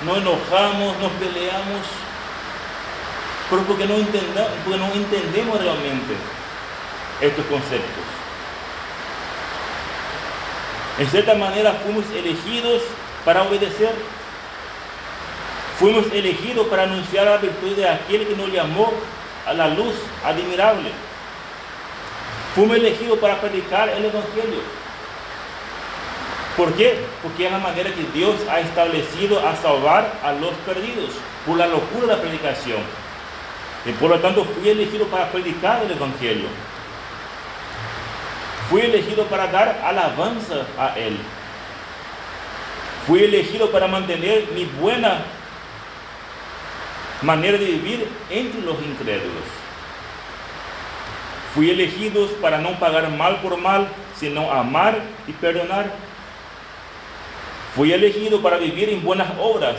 nos enojamos, nos peleamos, pero porque no entendemos realmente estos conceptos. En cierta manera fuimos elegidos para obedecer. Fuimos elegidos para anunciar la virtud de aquel que nos llamó a la luz admirable. Fuimos elegidos para predicar el Evangelio. ¿Por qué? Porque es la manera que Dios ha establecido a salvar a los perdidos, por la locura de la predicación. Y por lo tanto fui elegido para predicar el Evangelio. Fui elegido para dar alabanza a Él. Fui elegido para mantener mi buena manera de vivir entre los incrédulos. Fui elegido para no pagar mal por mal, sino amar y perdonar. Fui elegido para vivir en buenas obras,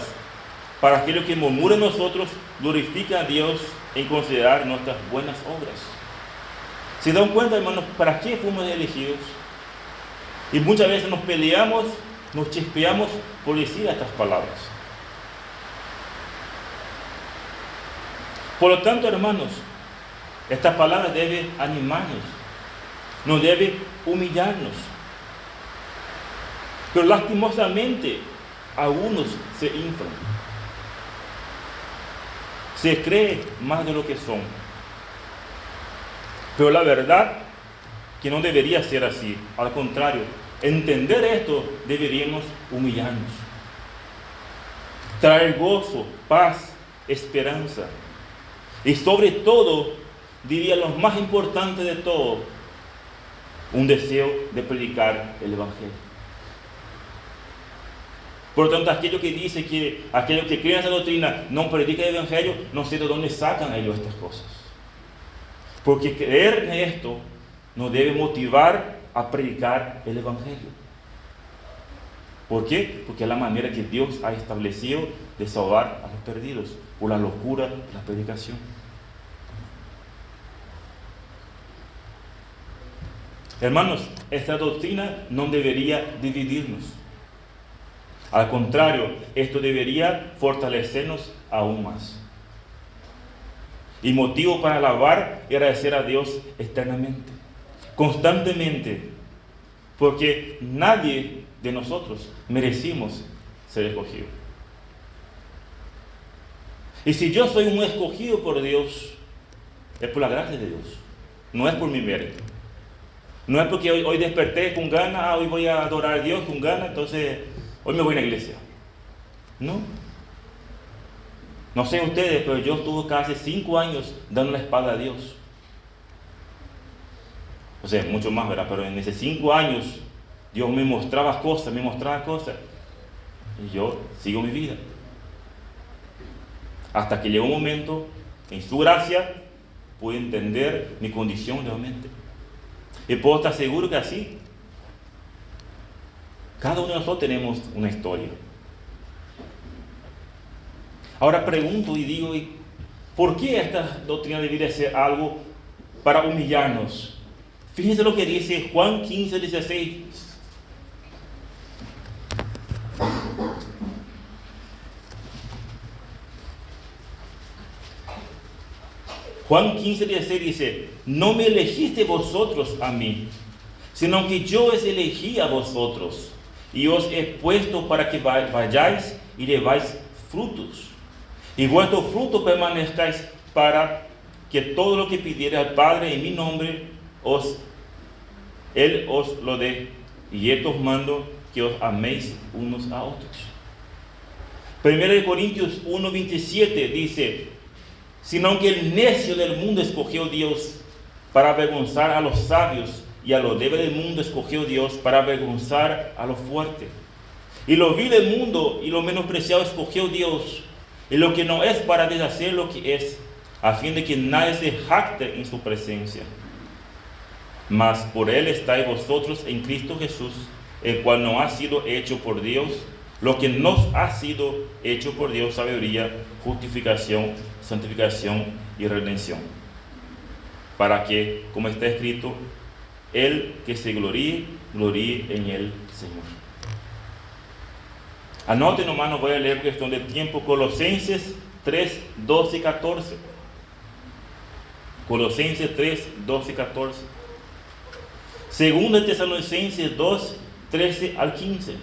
para que aquellos que murmuran nosotros glorifiquen a Dios en considerar nuestras buenas obras. ¿Se dan cuenta, hermanos, para qué fuimos elegidos? Y muchas veces nos peleamos, nos chispeamos por decir estas palabras. Por lo tanto, hermanos, esta palabra debe animarnos, no debe humillarnos. Pero lastimosamente, algunos se inflan. Se cree más de lo que son. Pero la verdad que no debería ser así. Al contrario, entender esto deberíamos humillarnos. Traer gozo, paz, esperanza. Y sobre todo, diría lo más importante de todo, un deseo de predicar el Evangelio. Por lo tanto, aquellos que dicen que aquellos que creen esa doctrina no predican el Evangelio, no sé de dónde sacan ellos estas cosas. Porque creer en esto nos debe motivar a predicar el Evangelio. ¿Por qué? Porque es la manera que Dios ha establecido de salvar a los perdidos, por la locura de la predicación. Hermanos, esta doctrina no debería dividirnos. Al contrario, esto debería fortalecernos aún más. Y motivo para alabar y agradecer a Dios eternamente, constantemente, porque nadie de nosotros merecimos ser escogidos. Y si yo soy un escogido por Dios, es por la gracia de Dios, no es por mi mérito. No es porque hoy desperté con ganas, hoy voy a adorar a Dios con ganas, entonces hoy me voy a la iglesia. No. No sé ustedes, pero yo estuve casi 5 años dando la espalda a Dios. O sea, mucho más, ¿verdad? Pero en esos 5 años, Dios me mostraba cosas. Y yo sigo mi vida. hasta que llegó un momento, en su gracia, pude entender mi condición realmente. Y puedo estar seguro que así, cada uno de nosotros tenemos una historia. Ahora pregunto y digo, ¿por qué esta doctrina debería ser algo para humillarnos? Fíjense lo que dice Juan 15:16. Juan 15:16 dice: no me elegiste vosotros a mí, sino que yo os elegí a vosotros, y os he puesto para que vayáis y lleváis frutos, y vuestro fruto permanezcáis, para que todo lo que pidiere al Padre en mi nombre, Él os lo dé. Y esto os mando, que os améis unos a otros. 1 Corintios 1:27 dice: sino que el necio del mundo escogió Dios para avergonzar a los sabios, y a lo débil del mundo escogió Dios para avergonzar a lo fuerte. Y lo vil del mundo y lo menospreciado escogió Dios, y lo que no es, para deshacer lo que es, a fin de que nadie se jacte en su presencia. Mas por él estáis vosotros en Cristo Jesús, el cual no ha sido hecho por Dios, lo que nos ha sido hecho por Dios, sabiduría, justificación, santificación y redención. Para que, como está escrito, el que se gloríe, gloríe en el Señor. Anoten nomás, no voy a leer cuestión de tiempo, Colosenses 3, 12 y 14. Colosenses 3, 12 y 14. Segunda de Tesalonicenses 2, 13 al 15.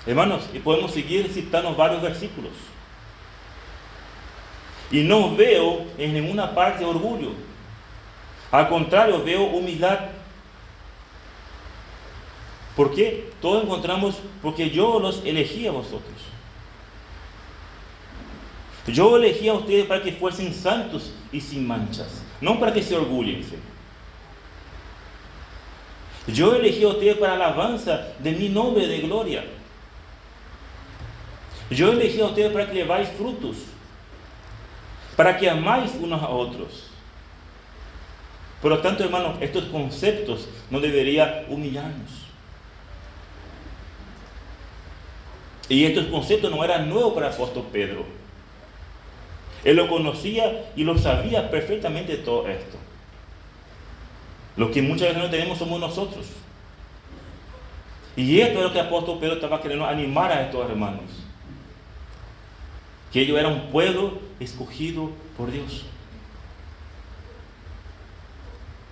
Hermanos, y podemos seguir citando varios versículos. Y no veo en ninguna parte orgullo. Al contrario, veo humildad. ¿Por qué? Todos encontramos, porque yo los elegí a vosotros. Yo elegí a ustedes para que fuesen santos y sin manchas, no para que se orgullen. Yo elegí a ustedes para alabanza de mi nombre de gloria. Yo elegí a ustedes para que lleváis frutos, para que amáis unos a otros. Por lo tanto, hermanos, estos conceptos no deberían humillarnos. Y estos conceptos no eran nuevos para el apóstol Pedro. Él lo conocía y lo sabía perfectamente todo esto. Lo que muchas veces no tenemos somos nosotros. Y esto es lo que el apóstol Pedro estaba queriendo animar a estos hermanos. Que ellos eran un pueblo escogido por Dios.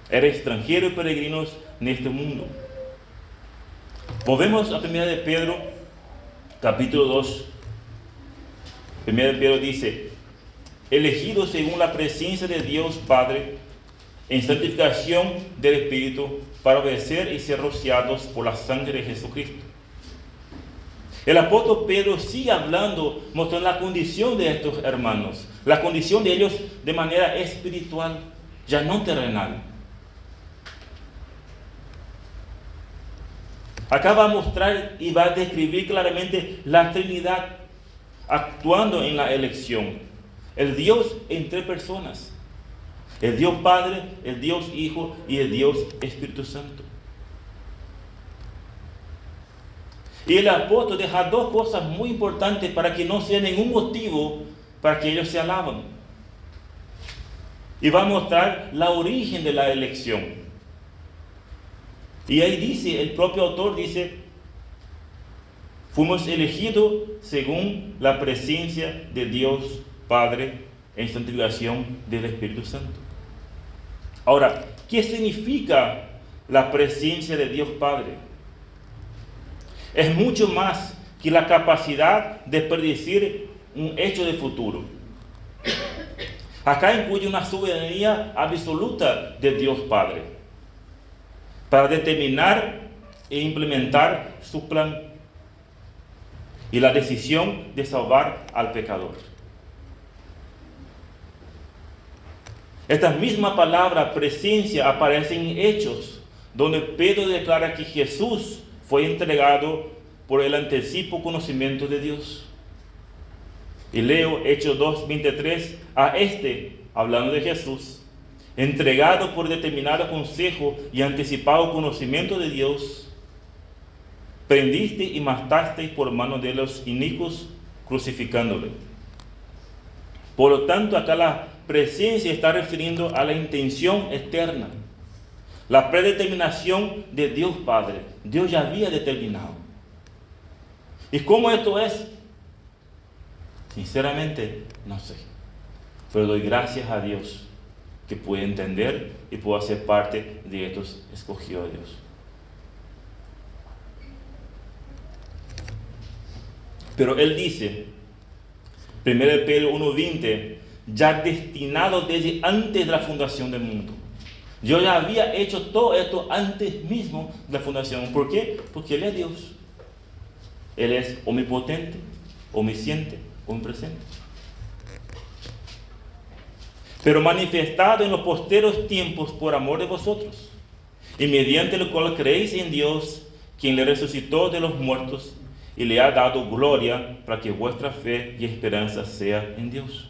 Eran extranjeros y peregrinos en este mundo. Volvemos a 1 de Pedro, capítulo 2. 1 de Pedro dice: elegidos según la presencia de Dios Padre, en santificación del Espíritu, para obedecer y ser rociados por la sangre de Jesucristo. El apóstol Pedro sigue hablando, mostrando la condición de estos hermanos, la condición de ellos de manera espiritual, ya no terrenal. Acá va a mostrar y va a describir claramente la Trinidad actuando en la elección. El Dios en tres personas: el Dios Padre, el Dios Hijo y el Dios Espíritu Santo. Y el apóstol deja dos cosas muy importantes para que no sea ningún motivo para que ellos se alaben. Y va a mostrar la origen de la elección. Y ahí dice, el propio autor dice: fuimos elegidos según la presencia de Dios Padre en santificación del Espíritu Santo. Ahora, ¿qué significa la presencia de Dios Padre? Es mucho más que la capacidad de predecir un hecho de futuro. Acá incluye una soberanía absoluta de Dios Padre para determinar e implementar su plan y la decisión de salvar al pecador. Esta misma palabra presencia aparece en Hechos, donde Pedro declara que Jesús fue entregado por el anticipo conocimiento de Dios. Y leo Hechos 2:23, a este, hablando de Jesús, entregado por determinado consejo y anticipado conocimiento de Dios, prendiste y mataste por mano de los inicuos, crucificándole. Por lo tanto, acá la presencia está refiriendo a la intención eterna, la predeterminación de Dios Padre. Dios ya había determinado. ¿Y cómo esto es? Sinceramente, no sé. Pero doy gracias a Dios que pude entender y puedo hacer parte de estos escogidos de Dios. Pero Él dice, 1 Pedro 1:20, ya destinado desde antes de la fundación del mundo. Yo ya había hecho todo esto antes mismo de la fundación. ¿Por qué? Porque Él es Dios. Él es omnipotente, omnisciente, omnipresente. Pero manifestado en los posteros tiempos por amor de vosotros, y mediante lo cual creéis en Dios, quien le resucitó de los muertos y le ha dado gloria, para que vuestra fe y esperanza sea en Dios.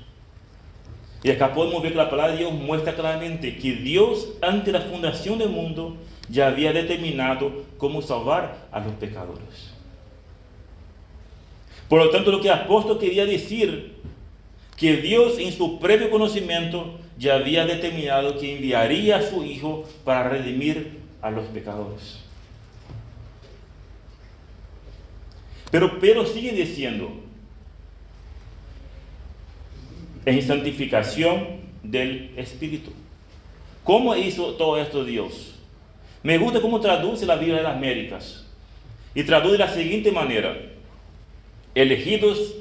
Y acá podemos ver que la palabra de Dios muestra claramente que Dios, ante la fundación del mundo, ya había determinado cómo salvar a los pecadores. Por lo tanto, lo que el apóstol quería decir, que Dios en su previo conocimiento ya había determinado que enviaría a su Hijo para redimir a los pecadores. Pero Pedro sigue diciendo, en santificación del Espíritu. ¿Cómo hizo todo esto Dios? Me gusta cómo traduce la Biblia de las Américas. Y traduce de la siguiente manera: elegidos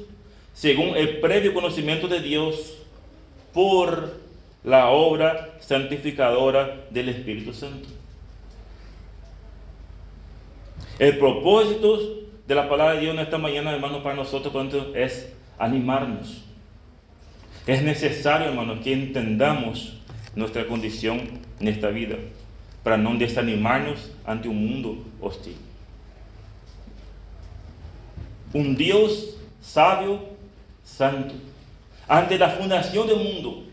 según el previo conocimiento de Dios por la obra santificadora del Espíritu Santo. El propósito de la palabra de Dios en esta mañana, hermanos, para nosotros es animarnos. Es necesario, hermanos, que entendamos nuestra condición en esta vida, para no desanimarnos ante un mundo hostil. Un Dios sabio, santo, ante la fundación del mundo,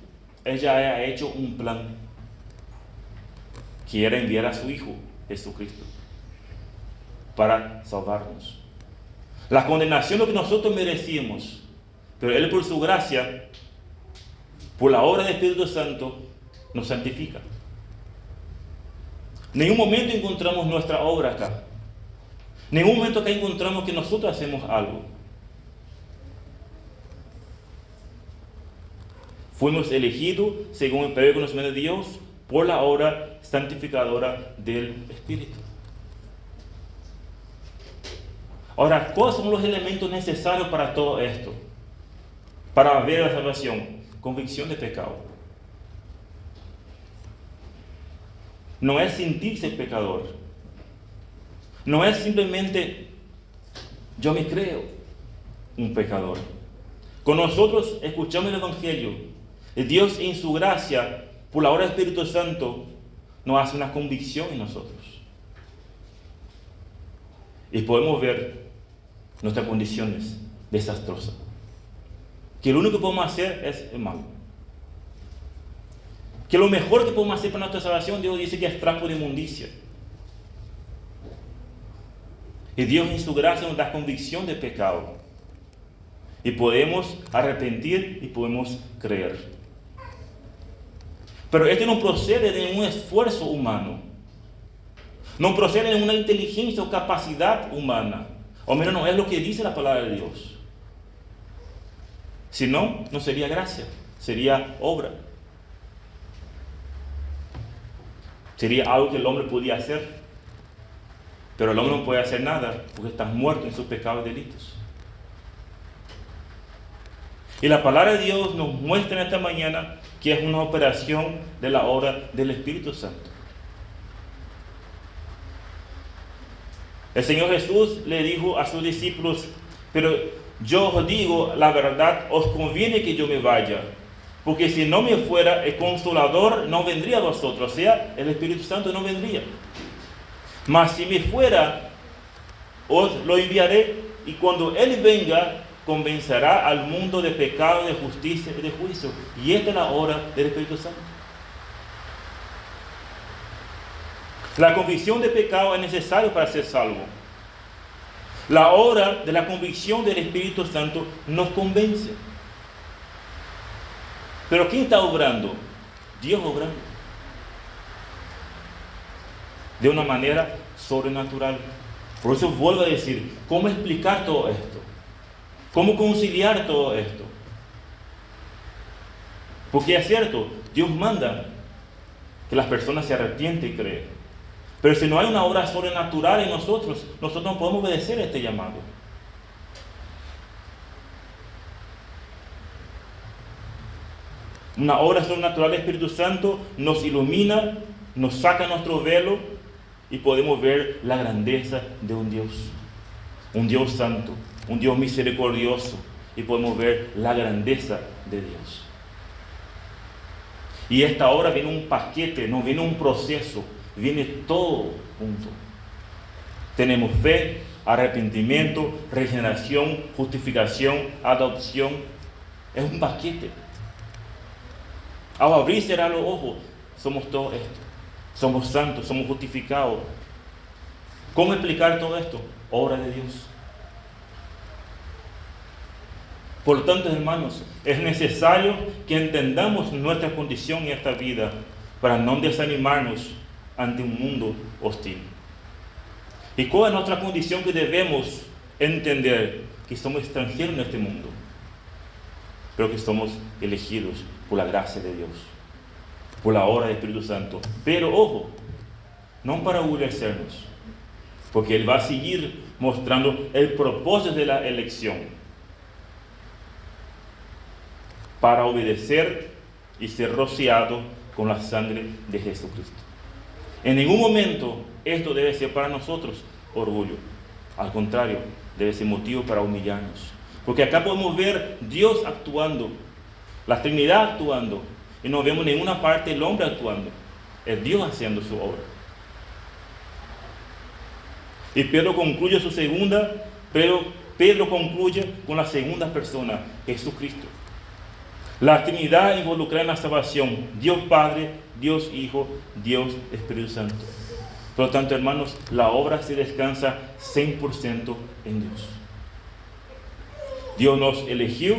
Él ya ha hecho un plan, que era enviar a su Hijo, Jesucristo, para salvarnos. La condenación es lo que nosotros merecíamos, pero Él, por su gracia, por la obra del Espíritu Santo, nos santifica. En ningún momento encontramos nuestra obra acá. En ningún momento acá encontramos que nosotros hacemos algo. Fuimos elegidos según el previo conocimiento de Dios por la obra santificadora del Espíritu. Ahora, ¿cuáles son los elementos necesarios para todo esto? Para ver la salvación. Convicción de pecado. No es sentirse pecador. No es simplemente yo me creo un pecador. Con nosotros escuchamos el Evangelio. Dios en su gracia, por la obra del Espíritu Santo, nos hace una convicción en nosotros. Y podemos ver nuestras condiciones desastrosas. Que lo único que podemos hacer es el mal. Que lo mejor que podemos hacer para nuestra salvación, Dios dice que es trapo de inmundicia. Y Dios en su gracia nos da convicción de pecado. Y podemos arrepentir y podemos creer. Pero esto no procede de un esfuerzo humano. No procede de una inteligencia o capacidad humana. O menos no es lo que dice la palabra de Dios. Si no, no sería gracia, sería obra. Sería algo que el hombre podía hacer. Pero el hombre no puede hacer nada porque está muerto en sus pecados y delitos. Y la palabra de Dios nos muestra en esta mañana que es una operación de la obra del Espíritu Santo. El Señor Jesús le dijo a sus discípulos: pero yo os digo la verdad, os conviene que yo me vaya, porque si no me fuera, el Consolador no vendría a vosotros, o sea, el Espíritu Santo no vendría. Mas si me fuera, os lo enviaré, y cuando Él venga, convencerá al mundo de pecado, de justicia y de juicio. Y esta es la obra del Espíritu Santo. La convicción de pecado es necesaria para ser salvo. La obra de la convicción del Espíritu Santo nos convence. Pero ¿quién está obrando? Dios obrando. De una manera sobrenatural. Por eso vuelvo a decir, ¿cómo explicar todo esto? ¿Cómo conciliar todo esto? Porque es cierto, Dios manda que las personas se arrepienten y creen. Pero si no hay una obra sobrenatural en nosotros no podemos obedecer a este llamado. Una obra sobrenatural del Espíritu Santo nos ilumina, nos saca nuestro velo y podemos ver la grandeza de un Dios santo, un Dios misericordioso, y podemos ver la grandeza de Dios. Y esta obra viene un paquete, no viene un proceso, viene todo junto. Tenemos fe, arrepentimiento, regeneración, justificación, adopción. Es un paquete. Al abrir y cerrar los ojos, somos todo esto. Somos santos, somos justificados. ¿Cómo explicar todo esto? Obra de Dios. Por lo tanto, hermanos, es necesario que entendamos nuestra condición en esta vida para no desanimarnos ante un mundo hostil. ¿Y cuál es nuestra condición que debemos entender? Que somos extranjeros en este mundo, pero que somos elegidos por la gracia de Dios, por la obra del Espíritu Santo. Pero ojo, no para orgullecernos, porque Él va a seguir mostrando el propósito de la elección, para obedecer y ser rociado con la sangre de Jesucristo. En ningún momento esto debe ser para nosotros orgullo. Al contrario, debe ser motivo para humillarnos. Porque acá podemos ver Dios actuando, la Trinidad actuando, y no vemos en ninguna parte el hombre actuando. Es Dios haciendo su obra. Y Pedro concluye Pedro concluye con la segunda persona, Jesucristo. La Trinidad involucrada en la salvación, Dios Padre, Dios Hijo, Dios Espíritu Santo. Por lo tanto, hermanos, la obra se descansa 100% en Dios. Dios nos eligió,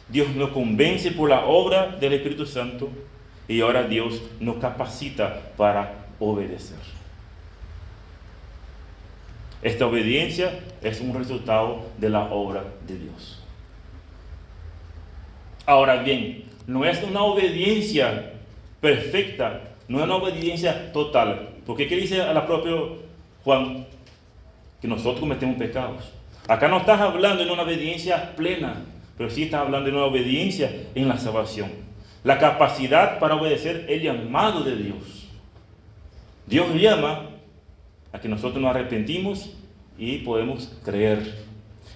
Dios nos convence por la obra del Espíritu Santo y ahora Dios nos capacita para obedecer. Esta obediencia es un resultado de la obra de Dios. Ahora bien, no es una obediencia perfecta, no es una obediencia total. Porque ¿qué dice a la propio Juan? Que nosotros cometemos pecados. Acá no estás hablando de una obediencia plena, pero sí estás hablando de una obediencia en la salvación. La capacidad para obedecer el llamado de Dios. Dios llama a que nosotros nos arrepentimos y podemos creer.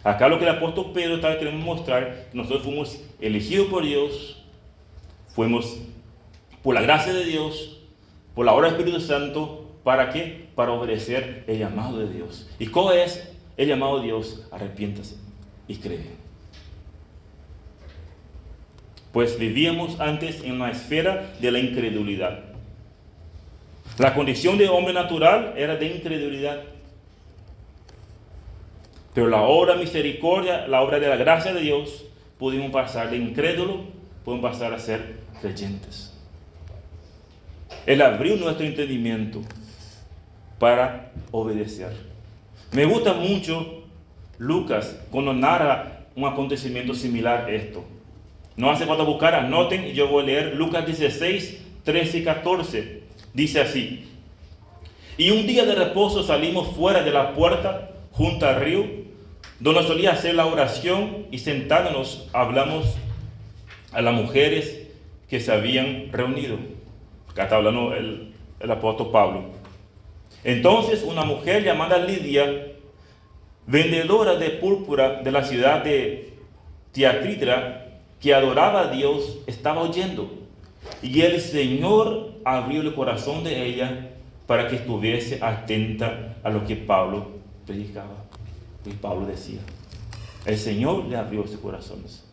Acá lo que el apóstol Pedro está queriendo mostrar, que nosotros fuimos elegidos por Dios, fuimos por la gracia de Dios, por la obra del Espíritu Santo. ¿Para qué? Para obedecer el llamado de Dios. ¿Y cuál es el llamado de Dios? Arrepiéntase y cree. Pues vivíamos antes en la esfera de la incredulidad. La condición de hombre natural era de incredulidad. Pero la obra de misericordia, la obra de la gracia de Dios, pudimos pasar de incrédulo, podemos pasar a ser creyentes. Él abrió nuestro entendimiento para obedecer. Me gusta mucho Lucas cuando narra un acontecimiento similar a esto. No hace falta buscar, anoten y yo voy a leer Lucas 16, 13 y 14. Dice así: y un día de reposo salimos fuera de la puerta junto al río, donde solía hacer la oración, y sentándonos hablamos a las mujeres que se habían reunido. Acá está hablando el apóstol Pablo. Entonces una mujer llamada Lidia, vendedora de púrpura de la ciudad de Tiatira, que adoraba a Dios, estaba oyendo. Y el Señor abrió el corazón de ella para que estuviese atenta a lo que Pablo predicaba y Pablo decía. El Señor le abrió sus corazones.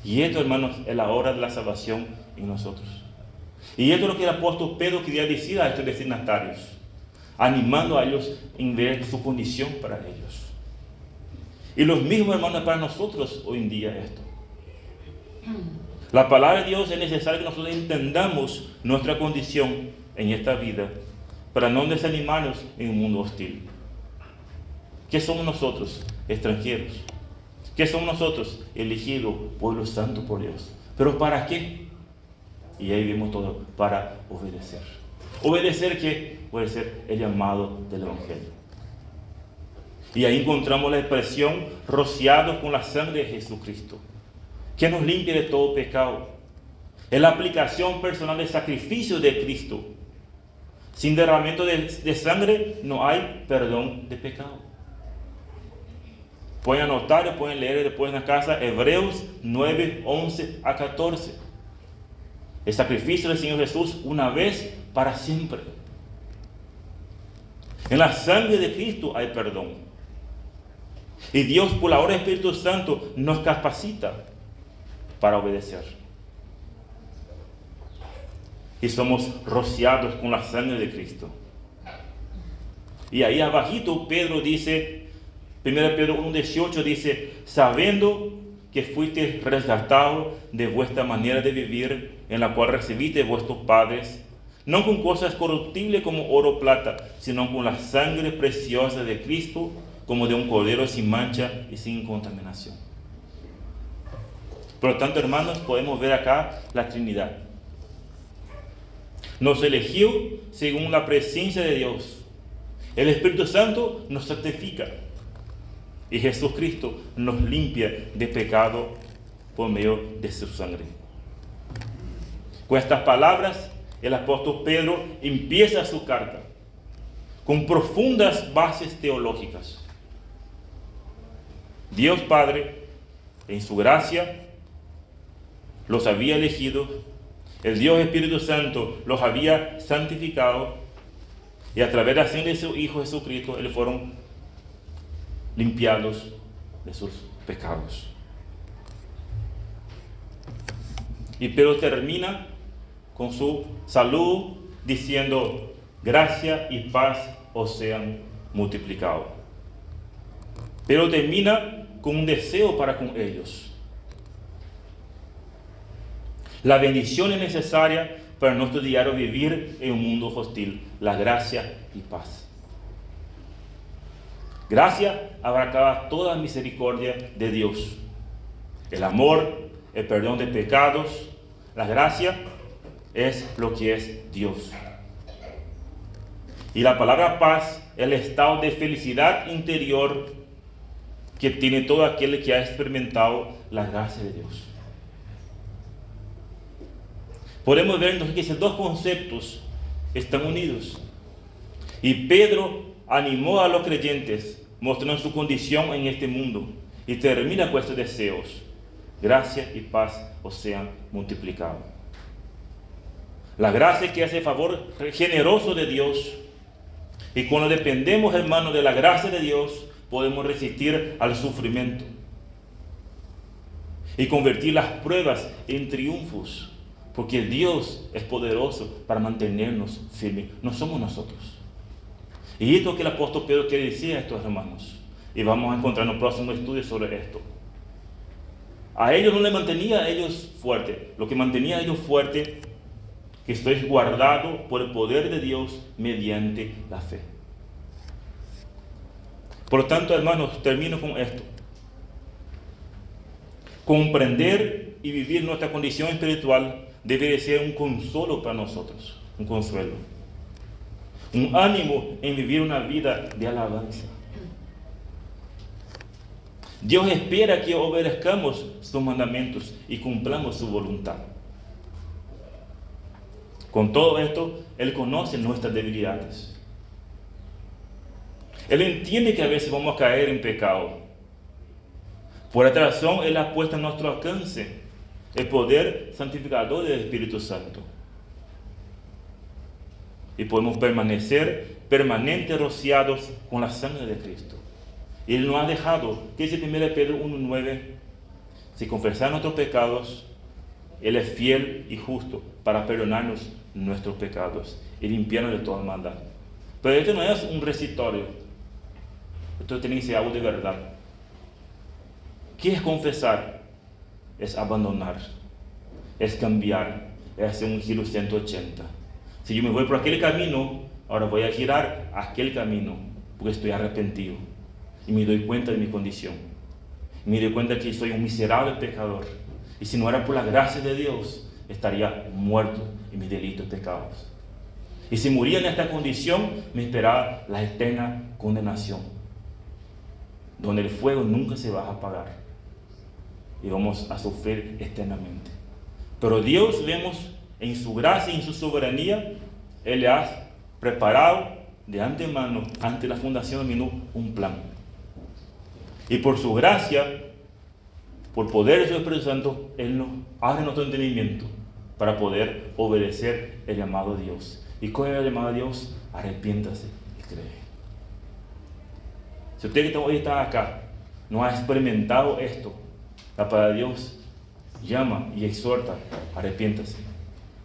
Y esto, hermanos, es la hora de la salvación en nosotros. Y esto es lo que el apóstol Pedro quería decir a estos destinatarios, animando a ellos en ver su condición para ellos. Y los mismos, hermanos, para nosotros hoy en día esto. La palabra de Dios es necesario que nosotros entendamos nuestra condición en esta vida para no desanimarnos en un mundo hostil. ¿Qué somos nosotros? Extranjeros. ¿Qué somos nosotros? Elegidos, pueblo santo por Dios. ¿Pero para qué? Y ahí vemos todo, para obedecer. ¿Obedecer qué? Obedecer el llamado del Evangelio. Y ahí encontramos la expresión rociados con la sangre de Jesucristo, que nos limpia de todo pecado. Es la aplicación personal del sacrificio de Cristo. Sin derramamiento de sangre no hay perdón de pecado. Pueden anotar o pueden leer después en la casa Hebreos 9, 11 a 14. El sacrificio del Señor Jesús una vez para siempre. En la sangre de Cristo hay perdón. Y Dios, por la obra del Espíritu Santo, nos capacita para obedecer. Y somos rociados con la sangre de Cristo. Y ahí abajito Pedro dice, 1 Pedro 1:18 dice, sabiendo que fuiste rescatados de vuestra manera de vivir, en la cual recibiste de vuestros padres, no con cosas corruptibles como oro o plata, sino con la sangre preciosa de Cristo, como de un cordero sin mancha y sin contaminación. Por lo tanto, hermanos, podemos ver acá la Trinidad. Nos eligió según la presencia de Dios. El Espíritu Santo nos santifica. Y Jesucristo nos limpia de pecado por medio de su sangre. Con estas palabras, el apóstol Pedro empieza su carta con profundas bases teológicas. Dios Padre, en su gracia, los había elegido. El Dios Espíritu Santo los había santificado. Y a través de la sangre de su Hijo Jesucristo, ellos fueron limpiados de sus pecados. Y Pedro termina con su salud diciendo, gracia y paz os sean multiplicados. Pero termina con un deseo para con ellos. La bendición es necesaria para nuestro diario vivir en un mundo hostil, la gracia y paz. Gracia abarcaba toda la misericordia de Dios. El amor, el perdón de pecados, la gracia es lo que es Dios. Y la palabra paz es el estado de felicidad interior que tiene todo aquel que ha experimentado la gracia de Dios. Podemos ver entonces que esos dos conceptos están unidos. Y Pedro animó a los creyentes, mostrando su condición en este mundo, y termina con estos deseos. Gracia y paz os sean multiplicados. La gracia que hace favor generoso de Dios. Y cuando dependemos, hermanos, de la gracia de Dios, podemos resistir al sufrimiento y convertir las pruebas en triunfos, porque Dios es poderoso para mantenernos firmes. No somos nosotros. Y esto que el apóstol Pedro quiere decir a estos hermanos, y vamos a encontrar en el próximo estudio sobre esto. A ellos no les mantenía a ellos fuertes. Lo que mantenía a ellos fuertes, que estéis guardados por el poder de Dios mediante la fe. Por lo tanto, hermanos, termino con esto. Comprender y vivir nuestra condición espiritual debe de ser un consuelo para nosotros, un consuelo. Un ánimo en vivir una vida de alabanza. Dios espera que obedezcamos sus mandamientos y cumplamos su voluntad. Con todo esto, Él conoce nuestras debilidades. Él entiende que a veces vamos a caer en pecado. Por esta razón, Él ha puesto a nuestro alcance el poder santificador del Espíritu Santo. Y podemos permanecer permanentes rociados con la sangre de Cristo. Él nos ha dejado, ¿qué dice 1 Pedro 1:9? Si confesamos nuestros pecados, Él es fiel y justo para perdonarnos nuestros pecados y limpiarnos de toda maldad. Pero esto no es un recitorio. Esto tiene que ser algo de verdad. ¿Qué es confesar? Es abandonar, es cambiar, es hacer un giro 180. Si yo me voy por aquel camino, ahora voy a girar a aquel camino, porque estoy arrepentido y me doy cuenta de mi condición. Me doy cuenta que soy un miserable pecador, y si no era por la gracia de Dios, estaría muerto en mis delitos y pecados. Y si moría en esta condición, me esperaba la eterna condenación, donde el fuego nunca se va a apagar y vamos a sufrir eternamente. Pero Dios, vemos en su gracia y en su soberanía, Él le ha preparado de antemano, ante la fundación del mundo, un plan. Y por su gracia, por poder de su Espíritu Santo, Él nos abre nuestro entendimiento para poder obedecer el llamado de Dios. ¿Y cuál es el llamado de Dios? Arrepiéntase y cree. Si usted que hoy está acá no ha experimentado esto, la palabra de Dios llama y exhorta: arrepiéntase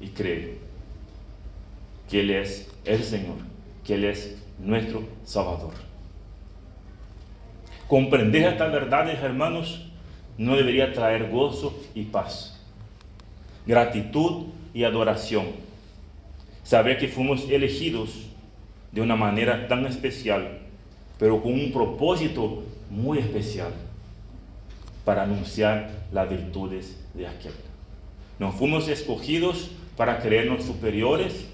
y cree que Él es el Señor, que Él es nuestro Salvador. Comprender estas verdades, hermanos, no debería traer gozo y paz, gratitud y adoración. Saber que fuimos elegidos de una manera tan especial, pero con un propósito muy especial, para anunciar las virtudes de aquel. No fuimos escogidos para creernos superiores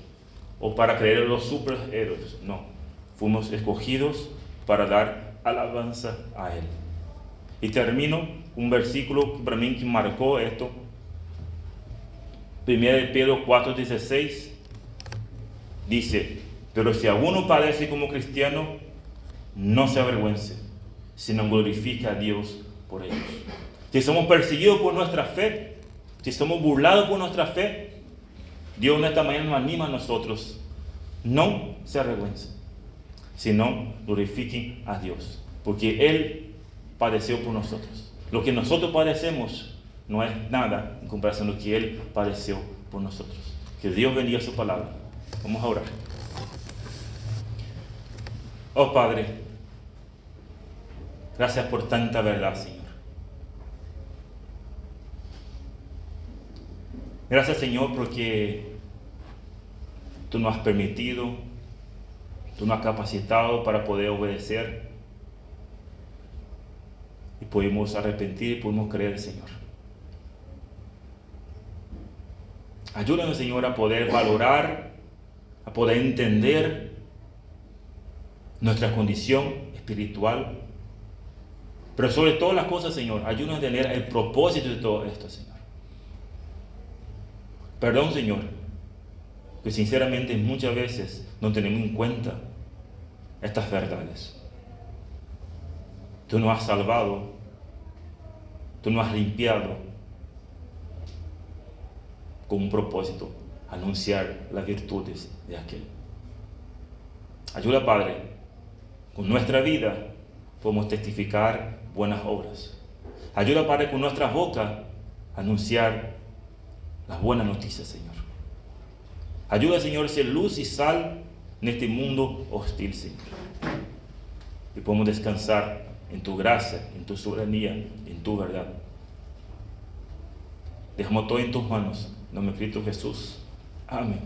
o para creer en los superhéroes, no. Fuimos escogidos para dar alabanza a Él. Y termino un versículo que para mí que marcó esto. 1 Pedro 4:16 dice: pero si alguno padece como cristiano, no se avergüence, sino glorifique a Dios por ellos. Si somos perseguidos por nuestra fe, si somos burlados por nuestra fe, Dios en esta mañana nos anima a nosotros: no se avergüencen, sino glorifiquen a Dios, porque Él padeció por nosotros. Lo que nosotros padecemos no es nada en comparación a lo que Él padeció por nosotros. Que Dios bendiga su palabra. Vamos a orar. Oh Padre, gracias por tanta verdad, Señor. Gracias, Señor, porque Tú nos has permitido, Tú nos has capacitado para poder obedecer, y pudimos arrepentir y pudimos creer, Señor. Ayúdanos, Señor, a poder valorar, a poder entender nuestra condición espiritual, pero sobre todas las cosas, Señor, ayúdanos a entender el propósito de todo esto, Señor. Perdón, Señor, que sinceramente muchas veces no tenemos en cuenta estas verdades. Tú nos has salvado, Tú nos has limpiado con un propósito: anunciar las virtudes de aquel. Ayuda, Padre, con nuestra vida podemos testificar buenas obras. Ayuda, Padre, con nuestras bocas anunciar las buenas noticias, Señor. Ayuda, Señor, a ser luz y sal en este mundo hostil, Señor. Y podemos descansar en Tu gracia, en Tu soberanía, en Tu verdad. Dejamos todo en Tus manos. En nombre de Cristo Jesús. Amén.